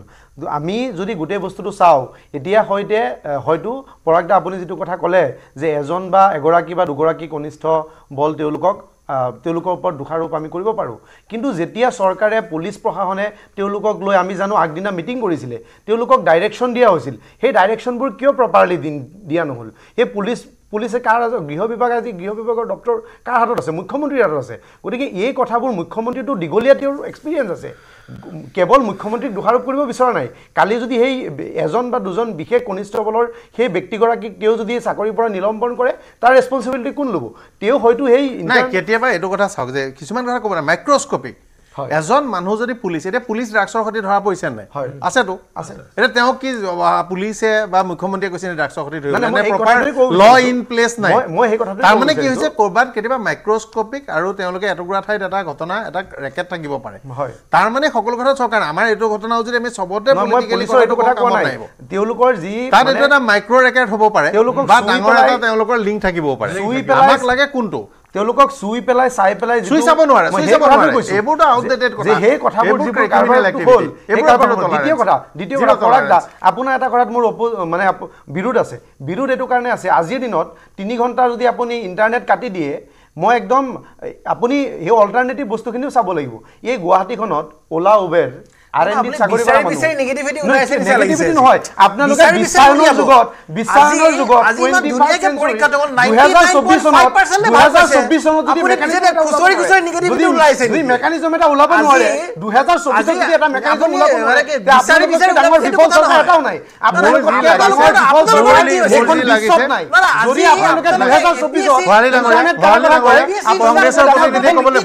আমি যদি গোটেই বস্তুটো চাওঁ এতিয়া হয়তো পৰাগ দা আপুনি যিটো কথা ক'লে যে এজন বা এগৰাকী বা দুগৰাকী কনিষ্ঠ বল তেওঁলোকৰ ওপৰত দোষাৰোপ আমি কৰিব পাৰোঁ কিন্তু যেতিয়া চৰকাৰে পুলিচ প্ৰশাসনে তেওঁলোকক লৈ আমি জানো আগদিনা মিটিং কৰিছিলে তেওঁলোকক ডাইৰেকশ্যন দিয়া হৈছিল সেই ডাইৰেকশ্যনবোৰ কিয় প্ৰপাৰলি দিয়া নহ'ল সেই পুলিচে কাৰ গৃহ বিভাগৰ ডক্টৰ কাৰ হাতত আছে মুখ্যমন্ত্ৰীৰ হাতত আছে গতিকে এই কথাবোৰ মুখ্যমন্ত্ৰীটো দীঘলীয়া তেওঁৰ এক্সপিৰিয়েঞ্চ আছে কেৱল মুখ্যমন্ত্ৰীক দোষাৰোপ কৰিব বিচৰা নাই কালি যদি সেই এজন বা দুজন বিশেষ কনিষ্ঠবলৰ সেই ব্যক্তিগৰাকীক তেওঁ যদি চাকৰিৰ পৰা নিলম্বন কৰে তাৰ ৰেছপন্সিবিলিটি কোন ল'ব তেওঁ হয়তো সেই কেতিয়াবা এইটো কথা চাওক যে কিছুমান কথা ক'ব নাই মাইক্ৰস্কোপিক এজন মানুহ যদি পুলিচ এতিয়া পুলিচ ড্ৰাগছৰ সৈতে ধৰা পৰিছে নাই আছেতো আছে এতিয়া তেওঁ কি পুলিচে বা মুখ্যমন্ত্ৰীয়ে কৈছে ড্ৰাগছৰ সৈতে ধৰিব ল ইন প্লেচ নাই মই সেই কথাটো তাৰ মানে কি হৈছে ক'ৰবাত কেতিয়াবা মাইক্ৰস্কোপিক আৰু তেওঁলোকে এটুকুৰা ঠাইত এটা ঘটনা এটা ৰেকেট থাকিব পাৰে তাৰ মানে সকলো কথা চৰকাৰ আমাৰ এইটো ঘটনাও যদি আমি চবতে পলিটিকেলি এইটো কথা কোৱা নাই তেওঁলোকৰ যি তাত এইটো এটা মাইক্ৰ ৰেকেট হ'ব পাৰে বা ডাঙৰ এটা তেওঁলোকৰ লিংক থাকিবও পাৰে আমাক লাগে কোনটো তেওঁলোকক চুই পেলাই চাই পেলাই চুই চাব নোৱাৰে এইবোৰটো আউটডেটেড কথা যে সেই কথাবোৰ যিবোৰ কাৰবাৰ হ'ল দ্বিতীয় কথা পৰাগ দা আপোনাৰ এটা কথাত মোৰ মানে বিৰোধ আছে বিৰোধ এইটো কাৰণে আছে আজিৰ দিনত 3 ঘণ্টা যদি আপুনি ইণ্টাৰনেট কাটি দিয়ে মই একদম আপুনি এই অল্টাৰনেটিভ বস্তুখিনিও চাব লাগিব এই গুৱাহাটীখনত ওলা উবেৰ R&D চাকৰি কৰা মানুহ নেগেটিভিটি ওলাইছে নেগেটিভিটি নহয় আপোনালোকে বিশ্বায়নৰ যুগত 21st century 2024 চনত যদি নেগেটিভিটি ওলাইছে যদি মেকানিজম এটা ওলাব নোৱাৰে 2024 যদি এটা মেকানিজম ওলাব নোৱাৰে বিচাৰি ডাঙৰ বিপদ এটাও নাই আপোনালোকে যদি আপোনালোকে 2024 কংগ্ৰেছৰ প্ৰতিনিধি ক'বলৈ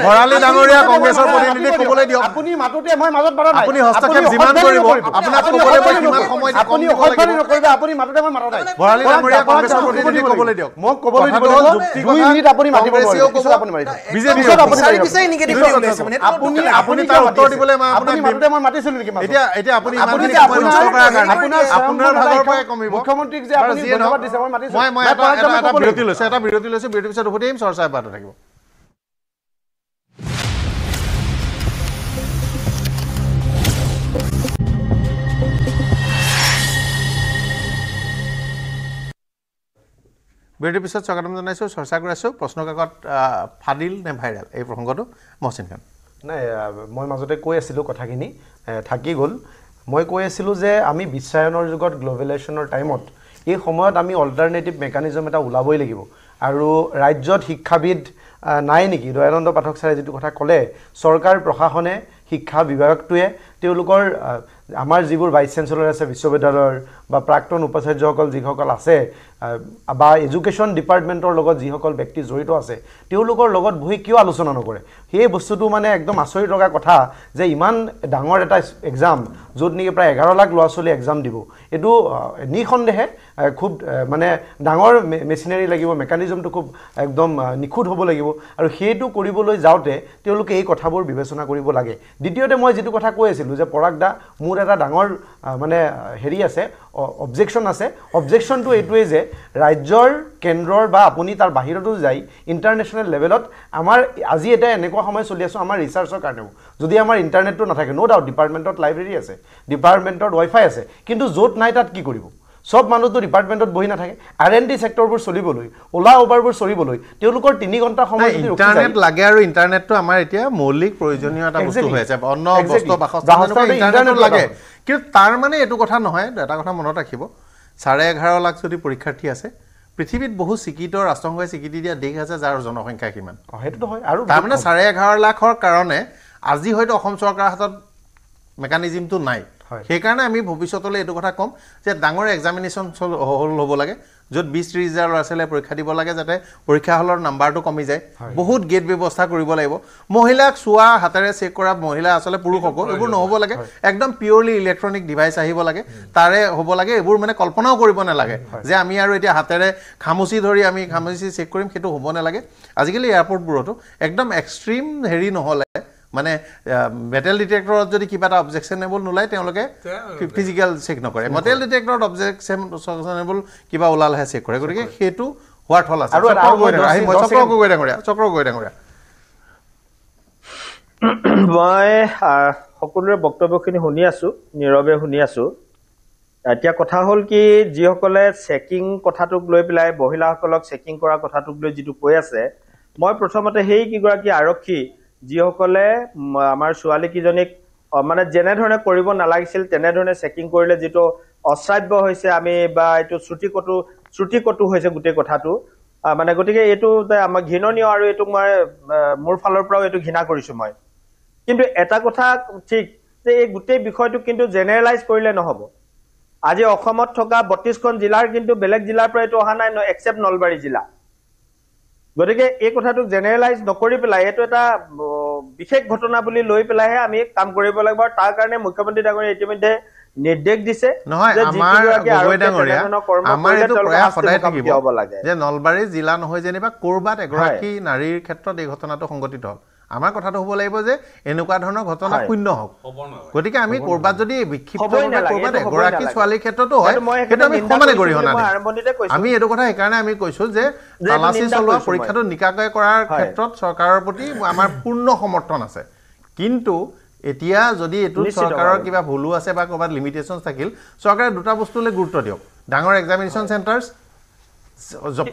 ভৰালী ডাঙৰীয়া কংগ্ৰেছৰ প্ৰতিনিধি ক'বলৈ দিয়ক আপুনি মাততে মই মাজত বাৰা নাই আপুনি হস্তক্ষেপ যিমান কৰিব আপোনাক ক'বলৈ মই কিমান সময় আপুনি অসভ্যালি নকৰিব আপুনি মাততে মই মাৰা নাই ভৰালী ডাঙৰীয়া কংগ্ৰেছৰ প্ৰতিনিধি ক'বলৈ দিয়ক মই ক'বলৈ দিব 2 মিনিট আপুনি মাতিব নোৱাৰিব পিছত আপুনি মাৰিব বিজেপি বিচাৰি নেগেটিভিটি ওলাইছে মানে আপুনি তাৰ উত্তৰ দিবলৈ মই আপোনাক মাততে মই মাতিছিলো নেকি এতিয়া আপুনি ইমানখিনি সময় নষ্ট কৰাৰ কাৰণে আপোনাৰ ভাগৰ পৰাই কমিব মুখ্যমন্ত্ৰীক যে আপুনি ধন্যবাদ দিছে মই মাতিছো মই এটা বিৰতি লৈছো বিৰতিৰ পিছত উভতিম চৰ্চা অব্যাহত থাকিব বিৰতিৰ পিছত স্বাগতম জনাইছোঁ চৰ্চা কৰি আছোঁ প্ৰশ্ন কাকত ফাদিল নে ভাইৰেল এই প্ৰসংগটো মহচিন খান নাই মই মাজতে কৈ আছিলোঁ কথাখিনি থাকি গ'ল মই কৈ আছিলোঁ যে আমি বিশ্বায়নৰ যুগত গ্ল'বেলাইজেশ্যনৰ টাইমত এই সময়ত আমি অল্টাৰনেটিভ মেকানিজম এটা ওলাবই লাগিব আৰু ৰাজ্যত শিক্ষাবিদ নাই নেকি দয়ানন্দ পাঠক ছাৰে যিটো কথা ক'লে চৰকাৰ প্ৰশাসনে শিক্ষা বিভাগটোৱে তেওঁলোকৰ আমাৰ যিবোৰ ভাইচ চেঞ্চেলৰ আছে বিশ্ববিদ্যালয়ৰ বা প্ৰাক্তন উপাচাৰ্যসকল যিসকল আছে বা এডুকেশ্যন ডিপাৰ্টমেণ্টৰ লগত যিসকল ব্যক্তি জড়িত আছে তেওঁলোকৰ লগত বহি কিয় আলোচনা নকৰে সেই বস্তুটো মানে একদম আচৰিত লগা কথা যে ইমান ডাঙৰ এটা এক্সাম য'ত নেকি প্ৰায় 11 লাখ ল'ৰা ছোৱালী এক্সাম দিব এইটো নিঃসন্দেহে খুব মানে ডাঙৰ মেচিনাৰী লাগিব মেকানিজমটো খুব একদম নিখুঁত হ'ব লাগিব আৰু সেইটো কৰিবলৈ যাওঁতে তেওঁলোকে এই কথাবোৰ বিবেচনা কৰিব লাগে দ্বিতীয়তে মই যিটো কথা কৈ আছিলোঁ যে পৰাগ দা মোৰ এটা ডাঙৰ মানে হেৰি আছে অবজেকশ্যন আছে অবজেকশ্যনটো এইটোৱেই যে ৰাজ্যৰ কেন্দ্ৰৰ বা আপুনি তাৰ বাহিৰতো যায় ইণ্টাৰনেশ্যনেল লেভেলত আমাৰ আজি এটা এনেকুৱা সময় চলি আছোঁ আমাৰ ৰিচাৰ্চৰ কাৰণেও যদি আমাৰ ইণ্টাৰনেটটো নাথাকে ন' ডাউট ডিপাৰ্টমেণ্টত লাইব্ৰেৰী আছে ডিপাৰ্টমেণ্টত ৱাইফাই আছে কিন্তু য'ত নাই তাত কি কৰিব সব মানুহটো ডিপাৰ্টমেণ্টত বহি নাথাকে R&D সেক্টৰবোৰ চলিবলৈ ওলা ওভাৰবোৰ চলিবলৈ তেওঁলোকৰ 3 ঘণ্টা সময় যদি ইণ্টাৰনেট লাগে আৰু ইণ্টাৰনেটটো আমাৰ এতিয়া মৌলিক প্ৰয়োজনীয় এটা বস্তু হৈ আছে অন্য বস্তু বাসস্থানৰ ইণ্টাৰনেট লাগে কিন্তু তাৰ মানে এইটো কথা নহয় এটা কথা মনত ৰাখিব 11.5 লাখ যদি পৰীক্ষাৰ্থী আছে পৃথিৱীত বহু স্বীকৃত ৰাষ্ট্ৰসংঘই স্বীকৃতি দিয়া দেশ আছে যাৰ জনসংখ্যা কিমান সেইটো হয় আৰু তাৰ মানে 11.5 লাখৰ কাৰণে আজি হয়তো অসম চৰকাৰৰ হাতত মেকানিজমটো নাই সেইকাৰণে আমি ভৱিষ্যতলৈ এইটো কথা ক'ম যে ডাঙৰ এক্সামিনেশ্যন হ'ব লাগে য'ত 20-30 হাজাৰ ল'ৰা ছোৱালীয়ে পৰীক্ষা দিব লাগে যাতে পৰীক্ষা হলৰ নাম্বাৰটো কমি যায় বহুত গেট ব্যৱস্থা কৰিব লাগিব মহিলাক চোৱা হাতেৰে চেক কৰা মহিলা আচলতে পুৰুষসকল এইবোৰ নহ'ব লাগে একদম পিয়ৰলি ইলেক্ট্ৰনিক ডিভাইচ আহিব লাগে তাৰে হ'ব লাগে এইবোৰ মানে কল্পনাও কৰিব নালাগে যে আমি আৰু এতিয়া হাতেৰে খামুচি ধৰি আমি খামুচি চেক কৰিম সেইটো হ'ব নালাগে আজিকালি এয়াৰপৰ্টবোৰতো একদম এক্সট্ৰিম হেৰি নহ'লে মানে মেটেল ডিটেক্টৰত যদি কিবা এটা অবজেকশ্যনেবল নোলায় তেওঁলোকে ফিজিকেল চেক নকৰে মেটেল ডিটেক্টৰত অবজেকশ্যনেবল কিবা ওলালেহে চেক কৰে গতিকে সেইটো হোৱাৰ থল আছে চক্ৰ গগৈ ডাঙৰীয়া মই সকলোৰে বক্তব্যখিনি শুনি আছো নীৰৱে শুনি আছো এতিয়া কথা হ'ল কি যিসকলে চেকিং কথাটোক লৈ পেলাই মহিলাসকলক চেকিং কৰা কথাটোক লৈ যিটো কৈ আছে মই প্ৰথমতে সেই কিগৰাকী আৰক্ষী যিসকলে আমাৰ ছোৱালীকেইজনীক মানে যেনেধৰণে কৰিব নালাগিছিল তেনেধৰণে চেকিং কৰিলে যিটো অশ্ৰাব্য হৈছে আমি বা এইটো শ্ৰুতিকটু হৈছে গোটেই কথাটো মানে গতিকে এইটো আমাৰ ঘৃণনীয় আৰু এইটো মই মোৰ ফালৰ পৰাও এইটো ঘৃণা কৰিছো মই কিন্তু এটা কথা ঠিক যে এই গোটেই বিষয়টো কিন্তু জেনেৰেলাইজ কৰিলে নহব আজি অসমত থকা ৩২খন জিলাৰ কিন্তু বেলেগ জিলাৰ পৰা এইটো অহা নাই এক্সেপ্ট নলবাৰী জিলা গতিকে এই কথাটোক জেনেৰেলাইজ নকৰি পেলাই এইটো এটা বিশেষ ঘটনা বুলি লৈ পেলাইহে আমি কাম কৰিব লাগিব আৰু তাৰ কাৰণে মুখ্যমন্ত্ৰী ডাঙৰীয়াই ইতিমধ্যে নিৰ্দেশ দিছে নহয় আমাৰ এইটো প্ৰয়াস সদায় থাকিব যে নলবাৰী জিলা নহয় যেনিবা ক'ৰবাত এগৰাকী নাৰীৰ ক্ষেত্ৰত এই ঘটনাটো সংঘটিত হ'ল আমাৰ কথাটো হ'ব লাগিব যে এনেকুৱা ধৰণৰ ঘটনা শূন্য হওক গতিকে আমি ক'ৰবাত যদি বিক্ষিপ্তভাৱে ক'ৰবাত এগৰাকী ছোৱালীৰ ক্ষেত্ৰতো হয় সেইটো আমি সমানে গৰিহণা দিম আমি এইটো কথা সেইকাৰণে আমি কৈছো যে তালাচী চলোৱা পৰীক্ষাটো নিকাকৈ কৰাৰ ক্ষেত্ৰত চৰকাৰৰ প্ৰতি আমাৰ পূৰ্ণ সমৰ্থন আছে কিন্তু এতিয়া যদি এইটো চৰকাৰৰ কিবা ভুলো আছে বা ক'ৰবাত লিমিটেশ্যন থাকিল চৰকাৰে দুটা বস্তুলৈ গুৰুত্ব দিয়ক ডাঙৰ এক্সামিনেশ্যন চেণ্টাৰ্ছ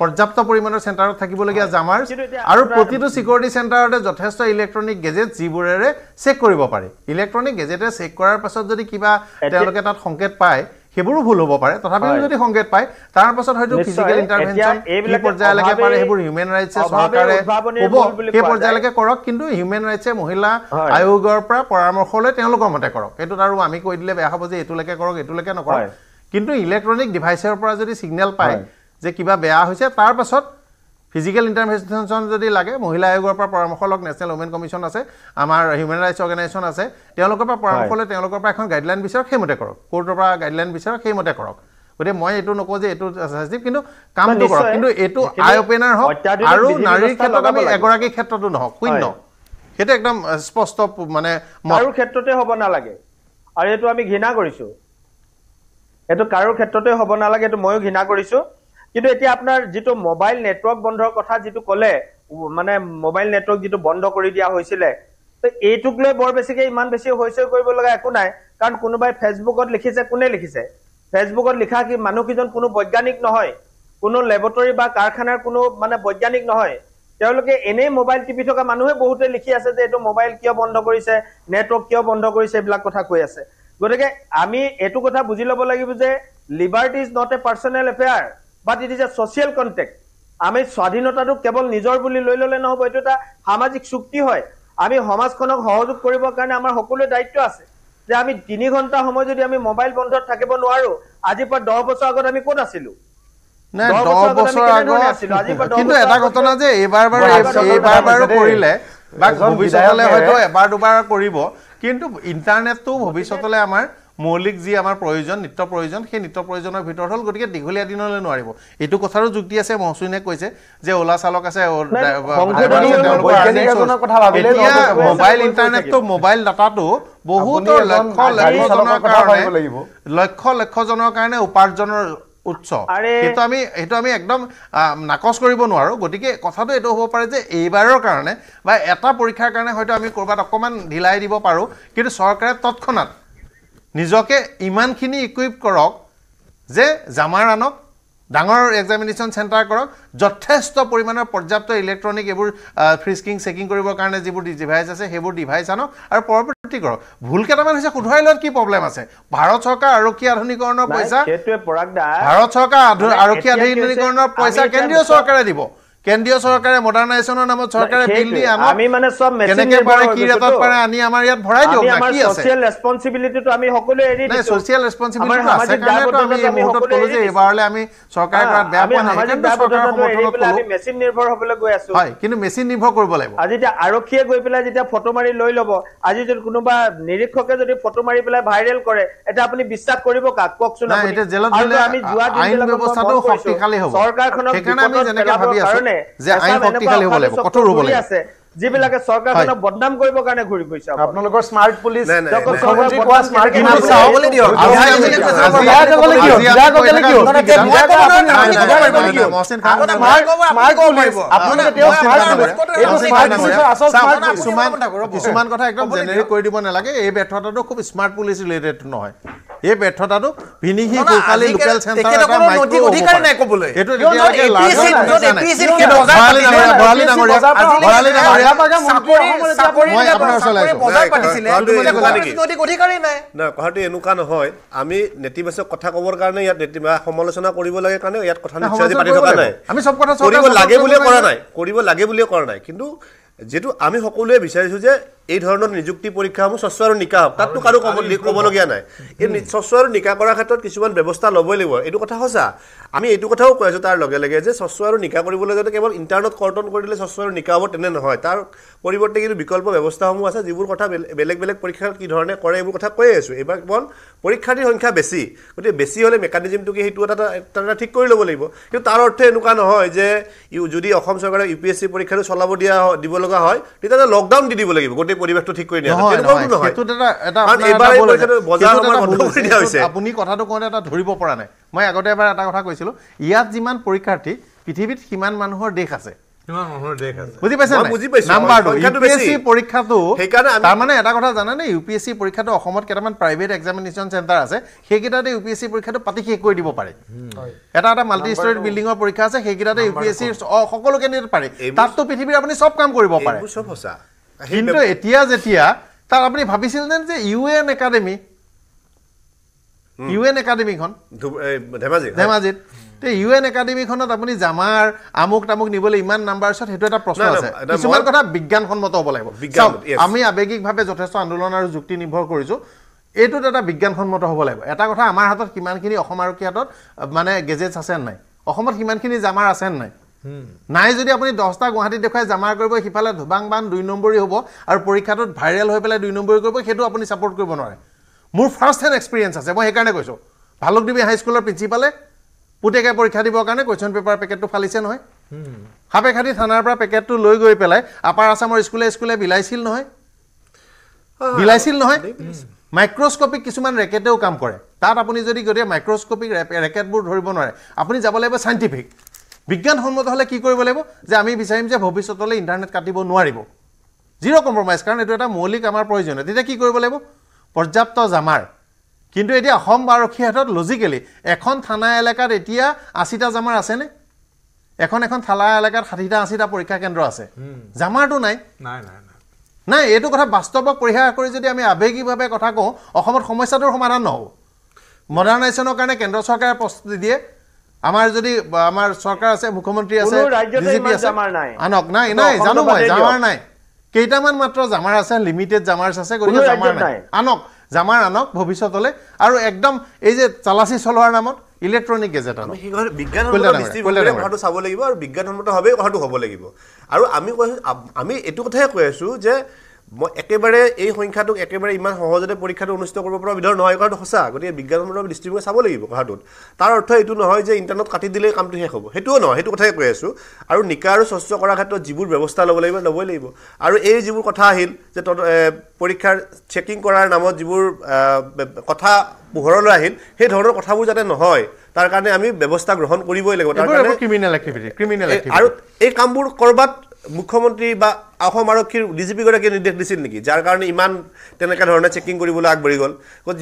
পৰ্যাপ্ত পৰিমাণৰ চেণ্টাৰত থাকিবলগীয়া জামাৰ্ছ আৰু প্ৰতিটো চিকিউৰিটি চেণ্টাৰতে যথেষ্ট ইলেক্ট্ৰনিক গেজেট যিবোৰেৰে চেক কৰিব পাৰে ইলেক্ট্ৰনিক গেজেটে চেক কৰাৰ পাছত যদি কিবা তেওঁলোকে তাত সংকেত পায় সেইবোৰো ভুল হ'ব পাৰে তথাপিও যদি সংকেত পায় তাৰ পাছত হয়তো ফিজিকেল ইণ্টাৰভেনশ্যন এই পৰ্যায়লৈকে পাৰে সেইবোৰ হিউমেন ৰাইটছে চৰকাৰে ক'ব সেই পৰ্যায়লৈকে কৰক কিন্তু হিউমেন ৰাইটছে মহিলা আয়োগৰ পৰা পৰামৰ্শ লৈ তেওঁলোকৰ মতে কৰক এইটোত আৰু আমি কৈ দিলে বেয়া হ'ব যে এইটোলৈকে কৰক এইটোলৈকে নকৰক কিন্তু ইলেক্ট্ৰনিক ডিভাইচৰ পৰা যদি ছিগনেল পায় যে কিবা বেয়া হৈছে তাৰ পাছত ফিজিকেল ইণ্টাৰভেনশ্যন যদি লাগে মহিলা আয়োগৰ পৰা পৰামৰ্শ লওক নেশ্যনেল ওমেন কমিশ্যন আছে আমাৰ হিউমেন ৰাইটছ অৰ্গেনাইজেশ্যন আছে তেওঁলোকৰ পৰা পৰামৰ্শ লৈ তেওঁলোকৰ পৰা এখন গাইডলাইন বিচাৰক সেইমতে কৰক কোৰ্টৰ পৰা গাইডলাইন বিচাৰক সেইমতে কৰক গতিকে মই এইটো নকওঁ যে এইটো চেঞ্চিটিভ কিন্তু কামটো কৰক কিন্তু এইটো আই অপেনাৰ হওক আৰু নাৰীৰ ক্ষেত্ৰত আমি এগৰাকীৰ ক্ষেত্ৰতো নহওক শূন্য সেইটো একদম স্পষ্ট মানে কাৰো ক্ষেত্ৰতে হ'ব নালাগে আৰু এইটো আমি ঘৃণা কৰিছো এইটো কাৰো ক্ষেত্ৰতে হ'ব নালাগে এইটো ময়ো ঘৃণা কৰিছো কিন্তু এতিয়া আপোনাৰ যিটো মোবাইল নেটৱৰ্ক বন্ধৰ কথা যিটো ক'লে মানে মোবাইল নেটৱৰ্ক যিটো বন্ধ কৰি দিয়া হৈছিলে তো এইটোক লৈ বৰ বেছিকে ইমান বেছি হৈছে কৰিব লগা একো নাই কাৰণ কোনোবাই ফেচবুকত লিখিছে কোনে লিখিছে ফেচবুকত লিখা কি মানুহকিজন কোনো বৈজ্ঞানিক নহয় কোনো লেবৰেটৰী বা কাৰখানাৰ কোনো মানে বৈজ্ঞানিক নহয় তেওঁলোকে এনেই মোবাইল টিপি থকা মানুহে বহুতে লিখি আছে যে এইটো মোবাইল কিয় বন্ধ কৰিছে নেটৱৰ্ক কিয় বন্ধ কৰিছে এইবিলাক কথা কৈ আছে গতিকে আমি এইটো কথা বুজি ল'ব লাগিব যে liberty is not a personal affair but it is a social contact আমি স্বাধীনতাটো কেৱল নিজৰ বুলি লৈ ললে নহব এটো এটা সামাজিক চুক্তি হয় আমি সমাজখনক সহযোগ কৰিবৰ কাৰণে আমাৰ সকলোৰে দায়িত্ব আছে যে আমি 3 ঘণ্টা সময় যদি আমি মোবাইল বন্ধত থাকিব নোৱাৰো আজি পৰা 10 বছৰ আগত আমি ক'ত আছিলো না 10 বছৰ আগত কিন্তু এটা ঘটনা যে এইবাৰ কৰিলে বা ভৱিষ্যতলৈ হয়তো এবাৰ দুবাৰ কৰিব কিন্তু ইন্টাৰনেটটো ভৱিষ্যতলৈ আমাৰ মৌলিক যি আমাৰ প্ৰয়োজন নিত্য প্ৰয়োজন সেই নিত্য প্ৰয়োজনৰ ভিতৰত হ'ল গতিকে দীঘলীয়া দিনলৈ নোৱাৰিব এইটো কথাৰো যুক্তি আছে মহসুনে কৈছে যে ওলা চালক আছে মোবাইল ইণ্টাৰনেটটো মোবাইল ডাটাটো বহুত লক্ষ জনৰ কাৰণে উপাৰ্জনৰ উৎস সেইটো আমি একদম নাকচ কৰিব নোৱাৰো গতিকে কথাটো এইটো হ'ব পাৰে যে এইবাৰৰ কাৰণে বা এটা পৰীক্ষাৰ কাৰণে হয়তো আমি ক'ৰবাত অকণমান ঢিলাই দিব পাৰোঁ কিন্তু চৰকাৰে তৎক্ষণাত নিজকে ইমানখিনি ইকুইপ কৰক যে জামাৰ আনক ডাঙৰ এক্সামিনেশ্যন চেণ্টাৰ কৰক যথেষ্ট পৰিমাণৰ পৰ্যাপ্ত ইলেক্ট্ৰনিক এইবোৰ ফ্ৰিস্কিং চেকিং কৰিবৰ কাৰণে যিবোৰ ডিভাইচ আছে সেইবোৰ ডিভাইচ আনক আৰু পৰৱৰ্তী কৰক ভুল কেইটামান হৈছে শুধৰাই লোৱাত কি প্ৰব্লেম আছে ভাৰত চৰকাৰ আৰক্ষী আধুনিকৰণৰ পইচা ভাৰত চৰকাৰ আৰক্ষী আধুনিকৰণৰ পইচা কেন্দ্ৰীয় চৰকাৰে দিব কেন্দ্ৰীয় চৰকাৰে মডাৰ্নাইজেশ্যনৰ নামত চৰকাৰে বিল দি আমি মানে সব কেনেকে পাৰে কি ৰেটত পাৰে আনি আমাৰ ইয়াত ভৰাই দিওক না কি আছে সোশ্যাল ৰেসপন্সিবিলিটিটো আমি সকলোৱে এৰি দিছো নাই সোশ্যাল ৰেসপন্সিবিলিটি আছে কাৰণেতো আমি এই মুহূৰ্তত ক'লো যে এবাৰলে আমি চৰকাৰৰ পৰা বেয়া পোৱা নাই কিন্তু চৰকাৰৰ সমৰ্থনত ক'লো আমি মেচিন নিৰ্ভৰ হ'বলৈ গৈ আছো হয় কিন্তু মেচিন নিৰ্ভৰ কৰিব লাগিব আজি যে আৰক্ষীয়ে গৈ পেলাই যেতিয়া ফটো মাৰি লৈ ল'ব আজি যদি কোনোবা নিৰীক্ষকে যদি ফটো মাৰি পেলাই ভাইৰেল কৰে এটা আপুনি বিশ্বাস কৰিব কাক কওকচোন আপুনি এটা জেলত দিলে আমি আইন ব্যৱস্থাটো শক্তিশালী হ'ব চৰকাৰখনক সেইকাৰণে আমি যেনেকৈ ভাবি আছো যে আইন শক্তিশালী হ'ব লাগিব কঠোৰ হ'ব লাগিব যিবিলাকে চৰকাৰখনক বদনাম কৰিবৰ কাৰণে ঘূৰি ফুৰিছে আপোনালোকৰ স্মাৰ্ট পুলিচ নাই, নাই, নাই। মুখ্যমন্ত্ৰী কোৱা স্মাৰ্ট কিন্তু পুলিচ চাবলৈ দিয়ক। কিছুমান কথা একদম জেনেৰিক কৰি দিব নালাগে এই ব্যৰ্থতাটো খুব স্মাৰ্ট পুলিচ ৰিলেটেড নহয় এই ব্যৰ্থতাটো ভিনিহি গোকালি লোকেল চেণ্টাৰ এটা মাইক্ৰ অধিকাৰ নাই ক'বলৈ এইটো এতিয়ালৈকে মই আপোনাৰ ওচৰলৈ অধিকাৰেই নাই না কথাটো এনেকুৱা নহয় আমি নেতিবাচক কথা ক'বৰ কাৰণে ইয়াত সমালোচনা কৰিব লাগে কাৰণে ইয়াত কথা নিশ্চয় পাতি থকা নাই আমি চব কথা কৰিব লাগে বুলিয়ে কৰা নাই কিন্তু যেটো আমি সকলোৱে বিচাৰিছো যে এই ধৰণৰ নিযুক্তি পৰীক্ষাসমূহ স্বচ্ছ আৰু নিকা হওক তাততো কাৰো ক'বলগীয়া নাই এই স্বচ্ছ আৰু নিকা কৰাৰ ক্ষেত্ৰত কিছুমান ব্যৱস্থা ল'বই লাগিব এইটো কথা সঁচা আমি এইটো কথাও কৈ আছো তাৰ লগে লগে যে স্বচ্ছ আৰু নিকা কৰিবলৈ যাতে কেৱল ইণ্টাৰনেট কৰ্তন কৰি দিলে স্বচ্ছ আৰু নিকা হ'ব তেনে নহয় তাৰ পৰিৱৰ্তে কিন্তু বিকল্প ব্যৱস্থাসমূহ আছে যিবোৰ কথা বেলেগ বেলেগ পৰীক্ষা কি ধৰণে কৰে এইবোৰ কথা কৈ আছো এইবাৰ কেৱল পৰীক্ষাৰ্থীৰ সংখ্যা বেছি গতিকে বেছি হ'লে মেকানিজমটো কি সেইটো এটা ঠিক কৰি ল'ব লাগিব কিন্তু তাৰ অৰ্থ এনেকুৱা নহয় যে যদি অসম চৰকাৰে UPSC পৰীক্ষাটো চলাব দিব লগা হয় তেতিয়া লকডাউন দি দিব লাগিব গোটেই পৰিৱেশটো ঠিক কৰি দিয়া আপুনি কথাটো কওঁতে এটা ধৰিব পৰা নাই মই আগতে এবাৰ এটা কথা কৈছিলো ইয়াত যিমান পৰীক্ষাৰ্থী পৃথিৱীত সিমান মানুহৰ দেশ আছে বুজি পাইছে নাম্বাৰটো UPSC পৰীক্ষাটো তাৰমানে এটা কথা জানানে UPSC পৰীক্ষাটো অসমত কেইটামান প্ৰাইভেট এক্সামিনেশ্যন চেণ্টাৰ আছে সেইকেইটাতে UPSC পৰীক্ষাটো পাতি শেষ কৰি দিব পাৰে এটা মাল্টি ষ্টৰিড বিল্ডিঙৰ পৰীক্ষা আছে সেইকেইটাতে UPSC সকলো কেণ্ডিডেট পাৰে তাততো পৃথিৱীৰ আপুনি চব কাম কৰিব পাৰে কিন্তু এতিয়া যেতিয়া তাৰ আপুনি ভাবিছিল যে UN একাডেমিখন ধেমাজিত UN একাডেমিখনত আপুনি জামাৰ আমুক তামুক নিবলৈ ইমান নাম্বাৰছত সেইটো এটা প্ৰশ্ন আছে কিছুমান কথা বিজ্ঞানসন্মত হ'ব লাগিব আমি আৱেগিকভাৱে যথেষ্ট আন্দোলন আৰু যুক্তি নিৰ্ভৰ কৰিছো এইটোত এটা বিজ্ঞানসন্মত হ'ব লাগিব এটা কথা আমাৰ হাতত কিমানখিনি অসম আৰক্ষীৰ হাতত মানে গেজেটছ আছে নাই অসমত কিমানখিনি জামাৰ আছে নাই নাই যদি আপুনি 10টা গুৱাহাটীত দেখুৱাই জামাৰ কৰিব সিফালে ধুবাংবান 2 নম্বৰী হ'ব আৰু পৰীক্ষাটোত ভাইৰেল হৈ পেলাই 2 নম্বৰী কৰিব সেইটো আপুনি ছাপোৰ্ট কৰিব নোৱাৰে মোৰ ফাৰ্ষ্ট হেণ্ড এক্সপিৰিয়েঞ্চ আছে মই সেইকাৰণে কৈছোঁ ভালুকদেৱী হাইস্কুলৰ প্ৰিন্সিপালে পুতেকে পৰীক্ষা দিবৰ কাৰণে কুৱেশ্যন পেপাৰ পেকেটটো ফালিছে নহয় সাপেখাতি থানাৰ পৰা পেকেটটো লৈ গৈ পেলাই আপাৰ আছামৰ স্কুলে বিলাইছিল নহয় মাইক্ৰস্কোপিক কিছুমান ৰেকেটেও কাম কৰে তাত আপুনি যদি গোটেই মাইক্ৰস্কোপিক ৰেকেটবোৰ ধৰিব নোৱাৰে আপুনি যাব লাগিব চাইণ্টিফিক বিজ্ঞানসন্মত হ'লে কি কৰিব লাগিব যে আমি বিচাৰিম যে ভৱিষ্যতলৈ ইণ্টাৰনেট কাটিব নোৱাৰিব জিৰ' কম্প্ৰমাইজ কাৰণ এইটো এটা মৌলিক আমাৰ প্ৰয়োজনীয় তেতিয়া কি কৰিব লাগিব পৰ্যাপ্ত জামাৰ কিন্তু এতিয়া অসম আৰক্ষীৰ হাতত লজিকেলি এখন থানা এলেকাত এতিয়া 80টা জামাৰ আছেনে এখন থানা এলেকাত 60টা 80টা পৰীক্ষা কেন্দ্ৰ আছে জামাৰটো নাই নাই এইটো কথা বাস্তৱক পৰীক্ষা কৰি যদি আমি আৱেগিকভাৱে কথা কওঁ অসমত সমস্যাটোৰ সমাধান নহ'ব মডাৰ্নাইজেশ্যনৰ কাৰণে কেন্দ্ৰ চৰকাৰে প্ৰস্তুতি দিয়ে আমাৰ যদি আমাৰ চৰকাৰ আছে মুখ্যমন্ত্ৰী আছে ডিজিপি আছে আনক নাই জানো মই জামাৰ নাই কেইটামান মাত্ৰ জামাৰ আছে লিমিটেড জামাৰ্ছ আছে গতিকে জামাৰ নাই আনক জামাৰ আনক ভৱিষ্যতলৈ আৰু একদম এই যে তালাচী চলোৱাৰ নামত ইলেক্ট্ৰনিক গেজেট আনক বিজ্ঞানসন্মত দৃষ্টিভংগীৰে কথাটো চাব লাগিব আৰু বিজ্ঞানসন্মতভাৱে কথাটো হ'ব লাগিব আৰু আমি এইটো কথাই কৈ আছোঁ যে মই একেবাৰে এই সংখ্যাটোক একেবাৰে ইমান সহজতে পৰীক্ষাটো অনুষ্ঠিত কৰিব পৰা বিধৰ নহয় কথাটো সঁচা গতিকে বিজ্ঞানসন্মত দৃষ্টিভংগী চাব লাগিব কথাটোত তাৰ অৰ্থ এইটো নহয় যে ইণ্টাৰনেট কাটি দিলেই কামটো শেষ হ'ব সেইটোও নহয় সেইটো কথাই কৈ আছোঁ আৰু নিকা আৰু স্বচ্ছ কৰাৰ ক্ষেত্ৰত যিবোৰ ব্যৱস্থা ল'বই লাগিব আৰু এই যিবোৰ কথা আহিল যে পৰীক্ষাৰ চেকিং কৰাৰ নামত যিবোৰ কথা পোহৰলৈ আহিল সেই ধৰণৰ কথাবোৰ যাতে নহয় তাৰ কাৰণে আমি ব্যৱস্থা গ্ৰহণ কৰিবই লাগিব তাৰ কাৰণে ক্ৰিমিনেল এক্টিভিটি আৰু এই কামবোৰ কৰবাত মুখ্যমন্ত্ৰী বা অসম আৰক্ষীৰ ডিজিপিগৰাকীয়ে নিৰ্দেশ দিছিল নেকি যাৰ কাৰণে ইমান তেনেকুৱা ধৰণে চেকিং কৰিবলৈ আগবাঢ়ি গ'ল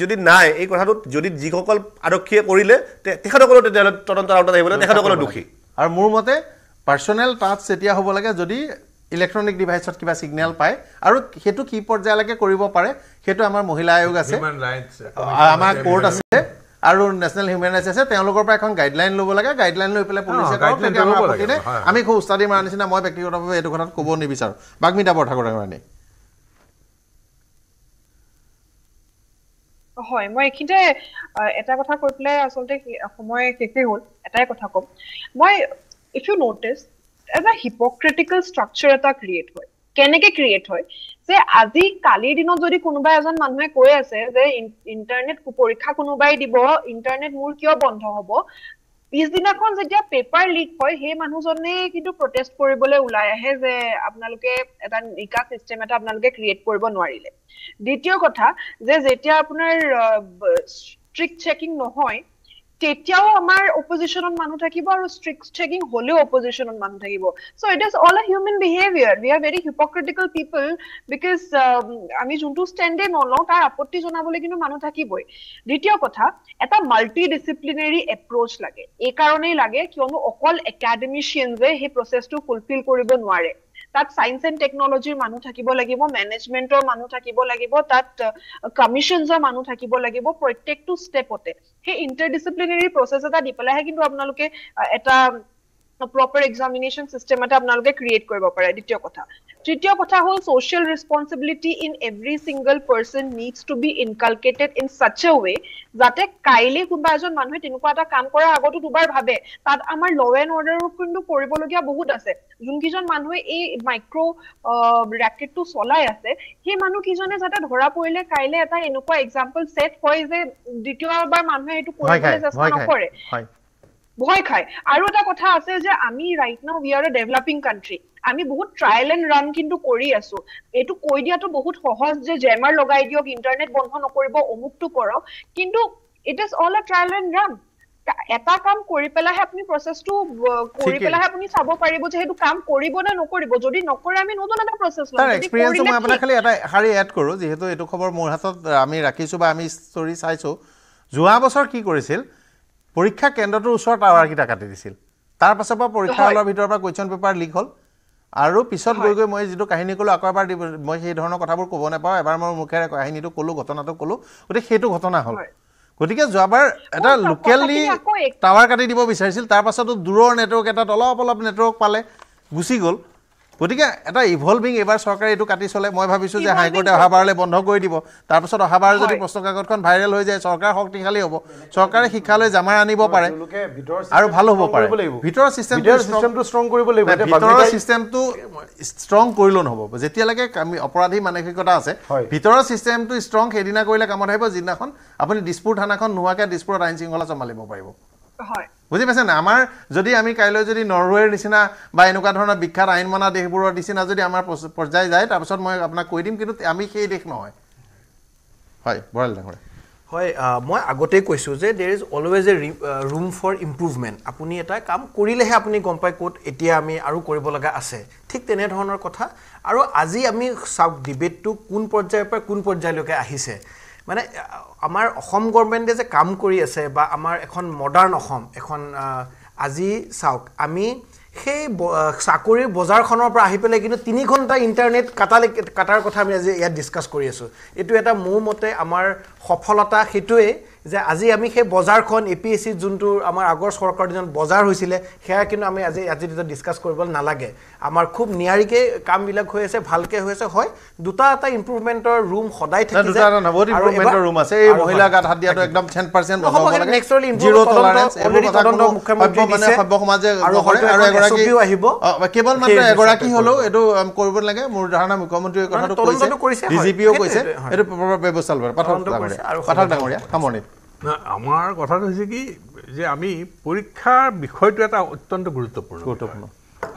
যদি নাই এই কথাটোত যদি যিসকল আৰক্ষীয়ে কৰিলে তেখেতসকলৰ তেতিয়াহ'লে তদন্তৰ আওতাত আহিবলৈ তেখেতসকলৰ দোষী আৰু মোৰ মতে পাৰ্চনেল টাচ যেতিয়া হ'ব লাগে যদি ইলেক্ট্ৰনিক ডিভাইচত কিবা ছিগনেল পায় আৰু সেইটো কি পৰ্যায়লৈকে কৰিব পাৰে সেইটো আমাৰ মহিলা আয়োগ আছে আমাৰ কোৰ্ট আছে আৰু নেশ্যনেল হিউমেন ৰাইটছ আছে তেওঁলোকৰ পৰা এখন গাইডলাইন ল'ব লাগে গাইডলাইন লৈ পেলাই পুলিচে আমি খুব উস্তাদি মাৰা নিচিনা মই ব্যক্তিগতভাৱে এইটো কথাত ক'ব নিবিচাৰোঁ বাগ্মিতা বৰঠাকুৰাণী হয় মই এইখিনিতে এটা কথা কৈ পেলাই আচলতে সময় শেষেই হ'ল এটাই কথা ক'ম মই ইফ ইউ ন'টিছ এটা হিপক্ৰিটিকেল ষ্ট্ৰাকচাৰ এটা ক্ৰিয়েট হয় কেনেকে ক্ৰিয়েট হয় যে আজি কালিৰ দিনত যদি কোনোবা এজন মানুহে কৈ আছে যে ইণ্টাৰনেট পৰীক্ষা কোনোবাই দিব ইণ্টাৰনেট মোৰ কিয় বন্ধ হ'ব পিছদিনাখন যেতিয়া পেপাৰ লিক হয় সেই মানুহজনে কিন্তু প্ৰটেষ্ট কৰিবলৈ ওলাই আহে যে আপোনালোকে এটা নিকা চিষ্টেম এটা আপোনালোকে ক্ৰিয়েট কৰিব নোৱাৰিলে দ্বিতীয় কথা যে যেতিয়া আপোনাৰ ষ্ট্ৰিক্ট চেকিং নহয় তেতিয়াও আমাৰ অপজিশনত মানুহ থাকিব আৰু ষ্ট্ৰিক্ট চেকিং হলেও অপজিশনত মানুহ থাকিব so it is all a human behaviour we are very hypocritical people because আমি যোনটো ষ্টেণ্ডে নলওঁ তাৰ আপত্তি জনাবলৈ কিন্তু মানুহ থাকিবই দ্বিতীয় কথা এটা মাল্টি ডিসিপ্লিনাৰী এপ্ৰোচ লাগে এই কাৰণেই লাগে কিয়নো অকল একাডেমিচিয়ানজে সেই প্ৰচেছটো ফুলফিল কৰিব নোৱাৰে তাত সায়েন্স এণ্ড টেকনলজিৰ মানুহ থাকিব লাগিব মেনেজমেন্টৰ মানুহ থাকিব লাগিব তাত কমিশনছৰ মানুহ থাকিব লাগিব প্ৰত্যেকটো ষ্টেপতে সেই ইণ্টাৰডিসিপ্লিনাৰী প্ৰচেছ এটা দি পেলাইহে কিন্তু আপোনালোকে এটা proper examination system এটা আপোনালোকে ক্ৰিয়েট কৰিব পাৰে দ্বিতীয় কথা তৃতীয় কথা হ'ল social responsibility in every single person needs to be inculcated in such a way যাতে কাইলে কোনোবা এজন মানুহে তেনেকুৱা এটা কাম কৰাৰ আগতো দুবাৰ ভাবে তাত আমাৰ ল এণ্ড অৰ্ডাৰৰ কিন্তু কৰিবলগীয়া বহুত আছে যোনকিজন মানুহে এই মাইক্ৰো ৰেকেটটো চলাই আছে সেই মানুহ কিজনে যাতে ধৰা পৰিলে কাইলে এটা এনেকুৱা এক্সাম্পল সেট হয় যে দ্বিতীয়বাৰ মানুহে এইটো কৰিবলৈ চেষ্টা নকৰে ভয় খায় আৰু এটা কথা আছে যে আমি right now we are A developing country আমি বহুত ট্ৰায়েল এণ্ড ৰান কিন্তু কৰি আছো এইটো কৈ দিয়াটো বহুত সহজ যে জেমাৰ লগাই দিয়ক ইন্টাৰনেট বন্ধ নকৰিব অমুকটো কৰক কিন্তু ইট ইজ অল আ ট্ৰায়েল এণ্ড ৰান এটা কাম কৰি পেলাইহে আপুনি প্ৰচেছটো কৰি পেলাইহে আপুনি চাব পাৰিব যে সেইটো কাম কৰিব নে নকৰিব যদি নকৰে আমি নতুন এটা প্ৰচেছ ল'ম তাৰ এক্সপেৰিয়েন্স মই আপোনাক খালি এটা শাৰী এড কৰোঁ যিহেতু এইটো খবৰ মোৰ হাতত আমি ৰাখিছোঁ বা আমি ষ্টৰি চাইছোঁ যোৱা বছৰ কি কৰিছিল পৰীক্ষা কেন্দ্ৰটোৰ ওচৰত টাৱাৰকেইটা কাটি দিছিল তাৰ পাছৰ পৰা পৰীক্ষা হলৰ ভিতৰৰ পৰা কুৱেশ্যন পেপাৰ লিক হ'ল আৰু পিছত গৈ গৈ মই যিটো কাহিনী ক'লোঁ আকৌ এবাৰ মই সেই ধৰণৰ কথাবোৰ ক'ব নাপাওঁ এবাৰ মোৰ মুখেৰে কাহিনীটো ক'লোঁ ঘটনাটো ক'লোঁ গতিকে সেইটো ঘটনা হ'ল গতিকে যোৱাবাৰ এটা লোকেলি টাৱাৰ কাটি দিব বিচাৰিছিল তাৰ পাছতো দূৰৰ নেটৱৰ্ক এটাত অলপ অলপ নেটৱৰ্ক পালে গুচি গ'ল গতিকে এটা ইভলভিং এবাৰ চৰকাৰে এইটো কাটি চলে মই ভাবিছোঁ যে হাইকোৰ্টে অহাবাৰলৈ বন্ধ কৰি দিব তাৰপাছত অহাবাৰ যদি প্ৰশ্ন কাকতখন ভাইৰেল হৈ যায় চৰকাৰ শক্তিশালী হ'ব চৰকাৰে শিক্ষালৈ জামাৰ আনিব পাৰে আৰু ভাল হ'ব পাৰে ভিতৰৰ চিষ্টেমটো ষ্ট্ৰং কৰিব লাগিব ভিতৰৰ চিষ্টেমটো ষ্ট্ৰং কৰিলেও নহ'ব যেতিয়ালৈকে অপৰাধী মানসিকতা আছে ভিতৰৰ চিষ্টেমটো ষ্ট্ৰং সেইদিনা কৰিলে কামত আহিব যিদিনাখন আপুনি দিছপুৰ থানাখন নোহোৱাকৈ দিছপুৰত আইন শৃংখলা চম্ভালিব পাৰিব বুজি পাইছে না আমাৰ যদি আমি কাইলৈ যদি নৰৱেৰ নিচিনা বা এনেকুৱা ধৰণৰ বিখ্যাত আইন মনা দেশবোৰৰ নিচিনা যদি আমাৰ পৰ্যায় যায় তাৰপিছত মই আপোনাক কৈ দিম কিন্তু আমি সেই দেশ নহয় হয় বৰাল ডাঙৰীয়া হয় মই আগতেই কৈছোঁ যে there is always a room for improvement আপুনি এটা কাম কৰিলেহে আপুনি গম পায় ক'ত এতিয়া আমি আৰু কৰিব লগা আছে ঠিক তেনেধৰণৰ কথা আৰু আজি আমি চাওক ডিবেটটো কোন পৰ্যায়ৰ পৰা কোন পৰ্যায়লৈকে আহিছে মানে আমাৰ অসম গভৰ্ণমেণ্টে যে কাম কৰি আছে বা আমাৰ এখন মডাৰ্ণ অসম এখন আজি চাওক আমি সেই চাকৰিৰ বজাৰখনৰ পৰা আহি পেলাই কিন্তু 3 ঘণ্টা ইণ্টাৰনেট কাটাৰ কথা আমি আজি ইয়াত ডিছকাছ কৰি আছোঁ এইটো এটা মোৰ মতে আমাৰ সফলতা সেইটোৱে যে আজি আমি সেই বজাৰখন APSC যোনটো আমাৰ আগৰ চৰকাৰৰ দিনত বজাৰ হৈছিলে সেয়া কিন্তু আমি আজি ডিছকাছ কৰিব নালাগে আমাৰ খুব নিয়াৰিকৈ কামবিলাক হৈ আছে ভালকৈ হৈ আছে হয় দুটা এটা ইম্প্ৰুভমেণ্টৰ ৰুম সদায় থাকে দুটা এটা নৱত ইম্প্ৰুভমেণ্টৰ ৰুম আছে এই মহিলা গাত হাত দিয়াটো একদম 10% বজাব লাগে নেক্সটলি জিৰো টলাৰেন্স এইবোৰ কথা কোনো মানে সভ্য সমাজে নকৰে আৰু এগৰাকী আহিব কেৱল মাত্ৰ এগৰাকী হ'লেও এইটো কৰিব লাগে মোৰ ধাৰণা মুখ্যমন্ত্ৰীয়ে কথাটো কৈছে DGPও কৈছে এইটো ব্যৱস্থা ল'ব পাঠক ডাঙৰীয়া সামৰণি আমাৰ কথাটো হৈছে কি যে আমি পৰীক্ষাৰ বিষয়টো এটা অত্যন্ত গুৰুত্বপূৰ্ণ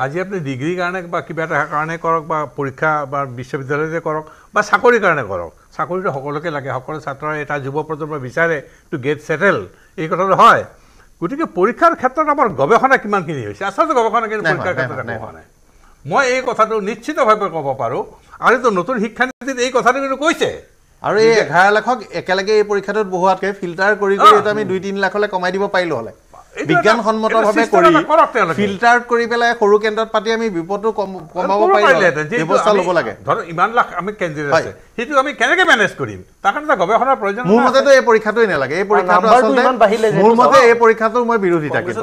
আজি আপুনি ডিগ্ৰীৰ কাৰণে বা কিবা এটা কাৰণে কৰক বা পৰীক্ষা বা বিশ্ববিদ্যালয়তে কৰক বা চাকৰিৰ কাৰণে কৰক চাকৰিটো সকলোকে লাগে সকলো ছাত্ৰই এটা যুৱ প্ৰজন্ম বিচাৰে টু গেট ছেটেল এই কথাটো হয় গতিকে পৰীক্ষাৰ ক্ষেত্ৰত আমাৰ গৱেষণা কিমানখিনি হৈছে আচলতে গৱেষণা কিন্তু পৰীক্ষাৰ ক্ষেত্ৰত হোৱা নাই মই এই কথাটো নিশ্চিতভাৱে ক'ব পাৰোঁ আৰু এইটো নতুন শিক্ষানীতিত এই কথাটো কিন্তু কৈছে আৰু এই 11 লাখক একেলগে এই পৰীক্ষাটোত বহুৱাতকৈ ফিল্টাৰ কৰি এইটো আমি 2-3 লাখলৈ কমাই দিব পাৰিলোঁ হ'লে বিজ্ঞানসন্মতভাৱে কৰি ফিল্টাৰ কৰি পেলাই সৰু কেন্দ্ৰত পাতি আমি বিপদটো কমাব পাৰিলেহেঁতেন ব্যৱস্থা ল'ব লাগে ধৰক ইমান লাখ আমি কেন্দ্ৰীয় আছে সেইটো আমি কেনেকৈ মেনেজ কৰিম তাৰ কাৰণে এটা গৱেষণাৰ প্ৰয়োজন মোৰ মতেতো এই পৰীক্ষাটোৱেই নালাগে এই পৰীক্ষাটো আচলতে মোৰ মতে এই পৰীক্ষাটোৰ মই বিৰোধিতা কিন্তু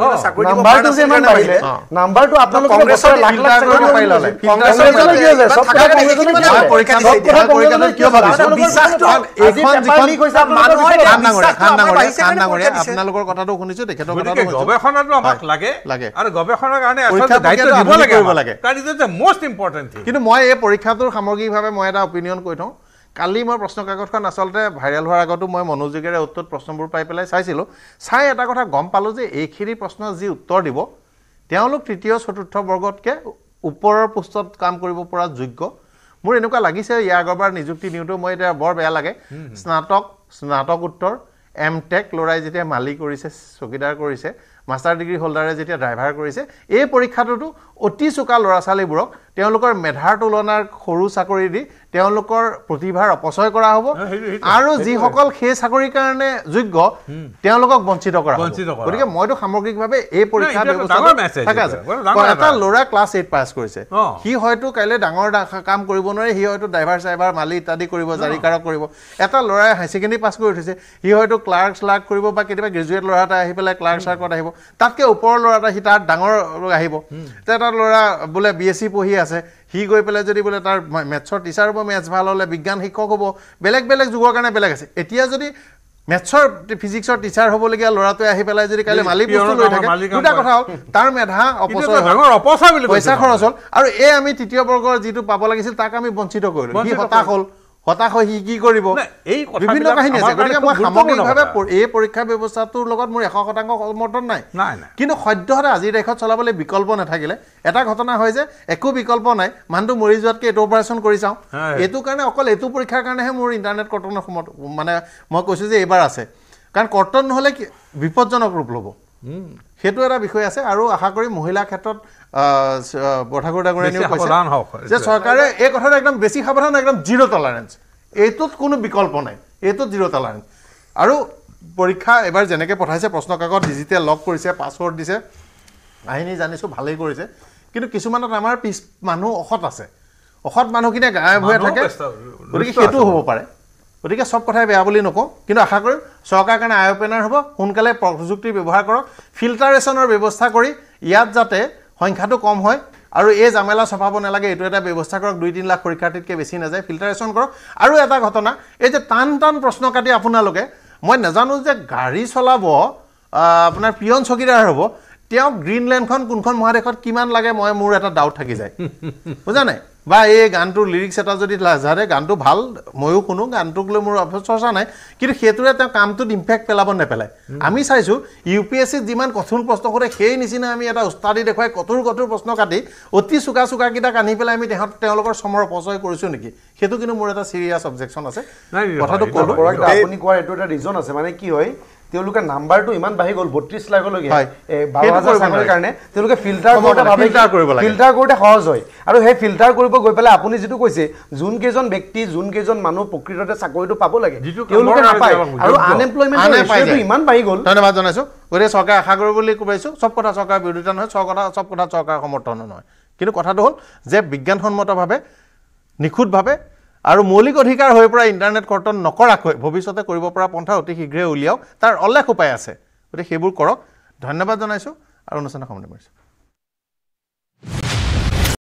নাম্বাৰটো যে ইমান বাঢ়িলে নাম্বাৰটো আপোনালোকে কংগ্ৰেছৰ লাখ লাখ কৰিব পাৰিলে হ'লে কংগ্ৰেছৰ পৰীক্ষাটো কিয় ভাবিছোঁ এইখন যিখন আপোনালোকৰ কথাটো শুনিছোঁ তেখেতৰ কথাটো গৱেষণাটো আমাক লাগে আৰু গৱেষণাৰ কাৰণে দায়িত্ব দিব লাগে কাৰণ it is the most important thing কিন্তু মই এই পৰীক্ষাটোৰ সামগ্ৰিকভাৱে মই এটা অপিনিয়ন কৈ থওঁ কালি মই প্ৰশ্ন কাকতখন আচলতে ভাইৰেল হোৱাৰ আগতো মই মনোযোগেৰে উত্তৰ প্ৰশ্নবোৰ পাই পেলাই চাইছিলোঁ চাই এটা কথা গম পালোঁ যে এইখিনি প্ৰশ্ন যি উত্তৰ দিব তেওঁলোক তৃতীয় চতুৰ্থ বৰ্গতকৈ ওপৰৰ পোষ্টত কাম কৰিব পৰা যোগ্য মোৰ এনেকুৱা লাগিছে ইয়াৰ আগৰবাৰ নিযুক্তি নিওঁতেও মই এতিয়া বৰ বেয়া লাগে স্নাতকোত্তৰ এমটেক ল'ৰাই যেতিয়া মালি কৰিছে চকীদাৰ কৰিছে মাষ্টাৰ ডিগ্ৰী হোল্ডাৰে যেতিয়া ড্ৰাইভাৰ কৰিছে এই পৰীক্ষাটোতো অতি চোকা ল'ৰা ছোৱালীবোৰক তেওঁলোকৰ মেধাৰ তুলনাৰ সৰু চাকৰি দি তেওঁলোকৰ প্ৰতিভাৰ অপচয় কৰা হ'ব আৰু যিসকল সেই চাকৰিৰ কাৰণে যোগ্য তেওঁলোকক বঞ্চিত কৰা হ'ব গতিকে মইতো সামগ্ৰিকভাৱে এই পৰীক্ষা এটা ল'ৰা ক্লাছ 8 পাছ কৰিছে সি হয়তো কাইলৈ ডাঙৰ কাম কৰিব নোৱাৰে সি হয়তো ড্ৰাইভাৰ চাইভাৰ মালি ইত্যাদি কৰিব জাৰিকাৰক কৰিব এটা ল'ৰাই হাই ছেকেণ্ডেৰী পাছ কৰি উঠিছে সি হয়তো ক্লাৰ্ক কৰিব বা কেতিয়াবা গ্ৰেজুৱেট ল'ৰা এটা আহি পেলাই ক্লাৰ্ক চাৰ্কত আহিব তাতকৈ ওপৰৰ ল'ৰা এটা সি তাত ডাঙৰ আহিব এটা ল'ৰা বোলে BSc পঢ়ি আছে সি গৈ পেলাই যদি বোলে তাৰ মেথছৰ টিচাৰ হ'ব মেথছ ভাল হ'লে বিজ্ঞান শিক্ষক হ'ব বেলেগ বেলেগ যুগৰ কাৰণে বেলেগ আছে এতিয়া যদি মেথছৰ ফিজিক্সৰ টিচাৰ হ'বলগীয়া ল'ৰাটোৱে আহি পেলাই যদি কাইলৈ মালি বস্তু লৈ থাকে দুটা কথা হ'ল তাৰ মেধা অপচয় পইচা খৰচ হ'ল আৰু এই আমি তৃতীয় বৰ্গৰ যিটো পাব লাগিছিল তাক আমি বঞ্চিত কৰিলোঁ সি হতাশ হৈ সি কি কৰিব বিভিন্ন কাহিনী আছে গতিকে মই সামগ্ৰিকভাৱে এই পৰীক্ষা ব্যৱস্থাটোৰ লগত মোৰ 100% সমৰ্থন নাই কিন্তু সদ্যহতে আজিৰ দেশত চলাবলৈ বিকল্প নাথাকিলে এটা ঘটনা হয় যে একো বিকল্প নাই মানুহটো মৰি যোৱাতকৈ এইটো অপাৰেশ্যন কৰি চাওঁ এইটো কাৰণে অকল এইটো পৰীক্ষাৰ কাৰণেহে মোৰ ইণ্টাৰনেট কৰ্তনৰ সময়ত মানে মই কৈছোঁ যে এইবাৰ আছে কাৰণ কৰ্তন নহ'লে বিপদজনক ৰূপ ল'ব সেইটো এটা বিষয় আছে আৰু আশা কৰি মহিলাৰ ক্ষেত্ৰত বঠাকুৰ ডাঙৰীয়ানীও কৈছে যে চৰকাৰে এই কথাটো একদম বেছি সাৱধান একদম জিৰ' টলাৰেঞ্চ এইটোত কোনো বিকল্প নাই এইটোত জিৰ' টলাৰেঞ্চ আৰু পৰীক্ষা এবাৰ যেনেকৈ পঠাইছে প্ৰশ্ন কাকত ডিজিটেল লক কৰিছে পাছৱৰ্ড দিছে কাহিনী জানিছোঁ ভালেই কৰিছে কিন্তু কিছুমানত আমাৰ পিছ মানুহ অসৎ আছে অসৎ মানুহখিনিয়ে গায়ে ভয়ে থাকে গতিকে সেইটো হ'ব পাৰে গতিকে সব কথাই বেয়া বুলি নকওঁ কিন্তু আশা কৰিম চৰকাৰৰ কাৰণে আই অপেনাৰ হ'ব সোনকালে প্ৰযুক্তি ব্যৱহাৰ কৰক ফিল্টাৰেশ্যনৰ ব্যৱস্থা কৰি ইয়াত যাতে সংখ্যাটো কম হয় আৰু এই জামেলা চপাব নালাগে এইটো এটা ব্যৱস্থা কৰক 2-3 লাখ পৰীক্ষাৰ্থীতকৈ বেছি নাযায় ফিল্টাৰেশ্যন কৰক আৰু এটা ঘটনা এই যে টান প্ৰশ্ন কাটি আপোনালোকে মই নাজানো যে গাড়ী চলাব আপোনাৰ পিয়ন চকীদাৰ হ'ব তেওঁ গ্ৰীণলেণ্ডখন কোনখন মহাদেশত কিমান লাগে মোৰ এটা ডাউট থাকি যায় বুজা নাই বা এই গানটোৰ লিৰিক্স এটা যদি লাজাৰে গানটো ভাল ময়ো শুনো গানটোক লৈ মোৰ চৰ্চা নাই কিন্তু সেইটোৰে তেওঁ কামটোত ইম্পেক্ট পেলাব নেপেলায় আমি চাইছোঁ UPSC যিমান কঠোৰ প্ৰশ্ন কৰে সেই নিচিনা আমি এটা উস্তাদি দেখুৱাই কঠোৰ প্ৰশ্ন কাটি অতি চোকাকেইটাক আনি পেলাই আমি তেওঁলোকৰ চমৰ অপচয় কৰিছোঁ নেকি সেইটো কিন্তু মোৰ এটা চিৰিয়াছ অবজেকশ্যন আছে কথাটো ক'লোঁ আপুনি কোৱাৰ এইটো এটা ৰিজন আছে মানে কি হয় তেওঁলোকে নাম্বাৰটো ইমান বাঢ়ি গ'ল 32 লাখলৈকে 12,000 চাকৰিৰ কাৰণে তেওঁলোকে ফিল্টাৰ কৰোঁতে সহজ হয় আৰু সেই ফিল্টাৰ কৰিব গৈ পেলাই আপুনি যিটো কৈছে যোন কেইজন ব্যক্তি যোন কেইজন মানুহ প্ৰকৃততে চাকৰিটো পাব লাগে তেওঁলোকে নাপায় আৰু আনএমপ্লয়মেণ্ট ইমান বাঢ়ি গ'ল ধন্যবাদ জনাইছোঁ গতিকে চৰকাৰে আশা কৰিব বুলি কৈছোঁ চব কথা চৰকাৰৰ বিৰোধিতা নহয় চব কথা চৰকাৰৰ সমৰ্থন নহয় কিন্তু কথাটো হ'ল যে বিজ্ঞানসন্মতভাৱে নিখুঁতভাৱে আৰু মৌলিক অধিকাৰ হৈ পৰা ইণ্টাৰনেট কৰ্তন নকৰাকৈ ভৱিষ্যতে কৰিব পৰা পন্থা অতি শীঘ্ৰে উলিয়াওক তাৰ অলেখ উপায় আছে গতিকে সেইবোৰ কৰক ধন্যবাদ জনাইছোঁ আৰু অনুষ্ঠান সামৰণি মাৰিছোঁ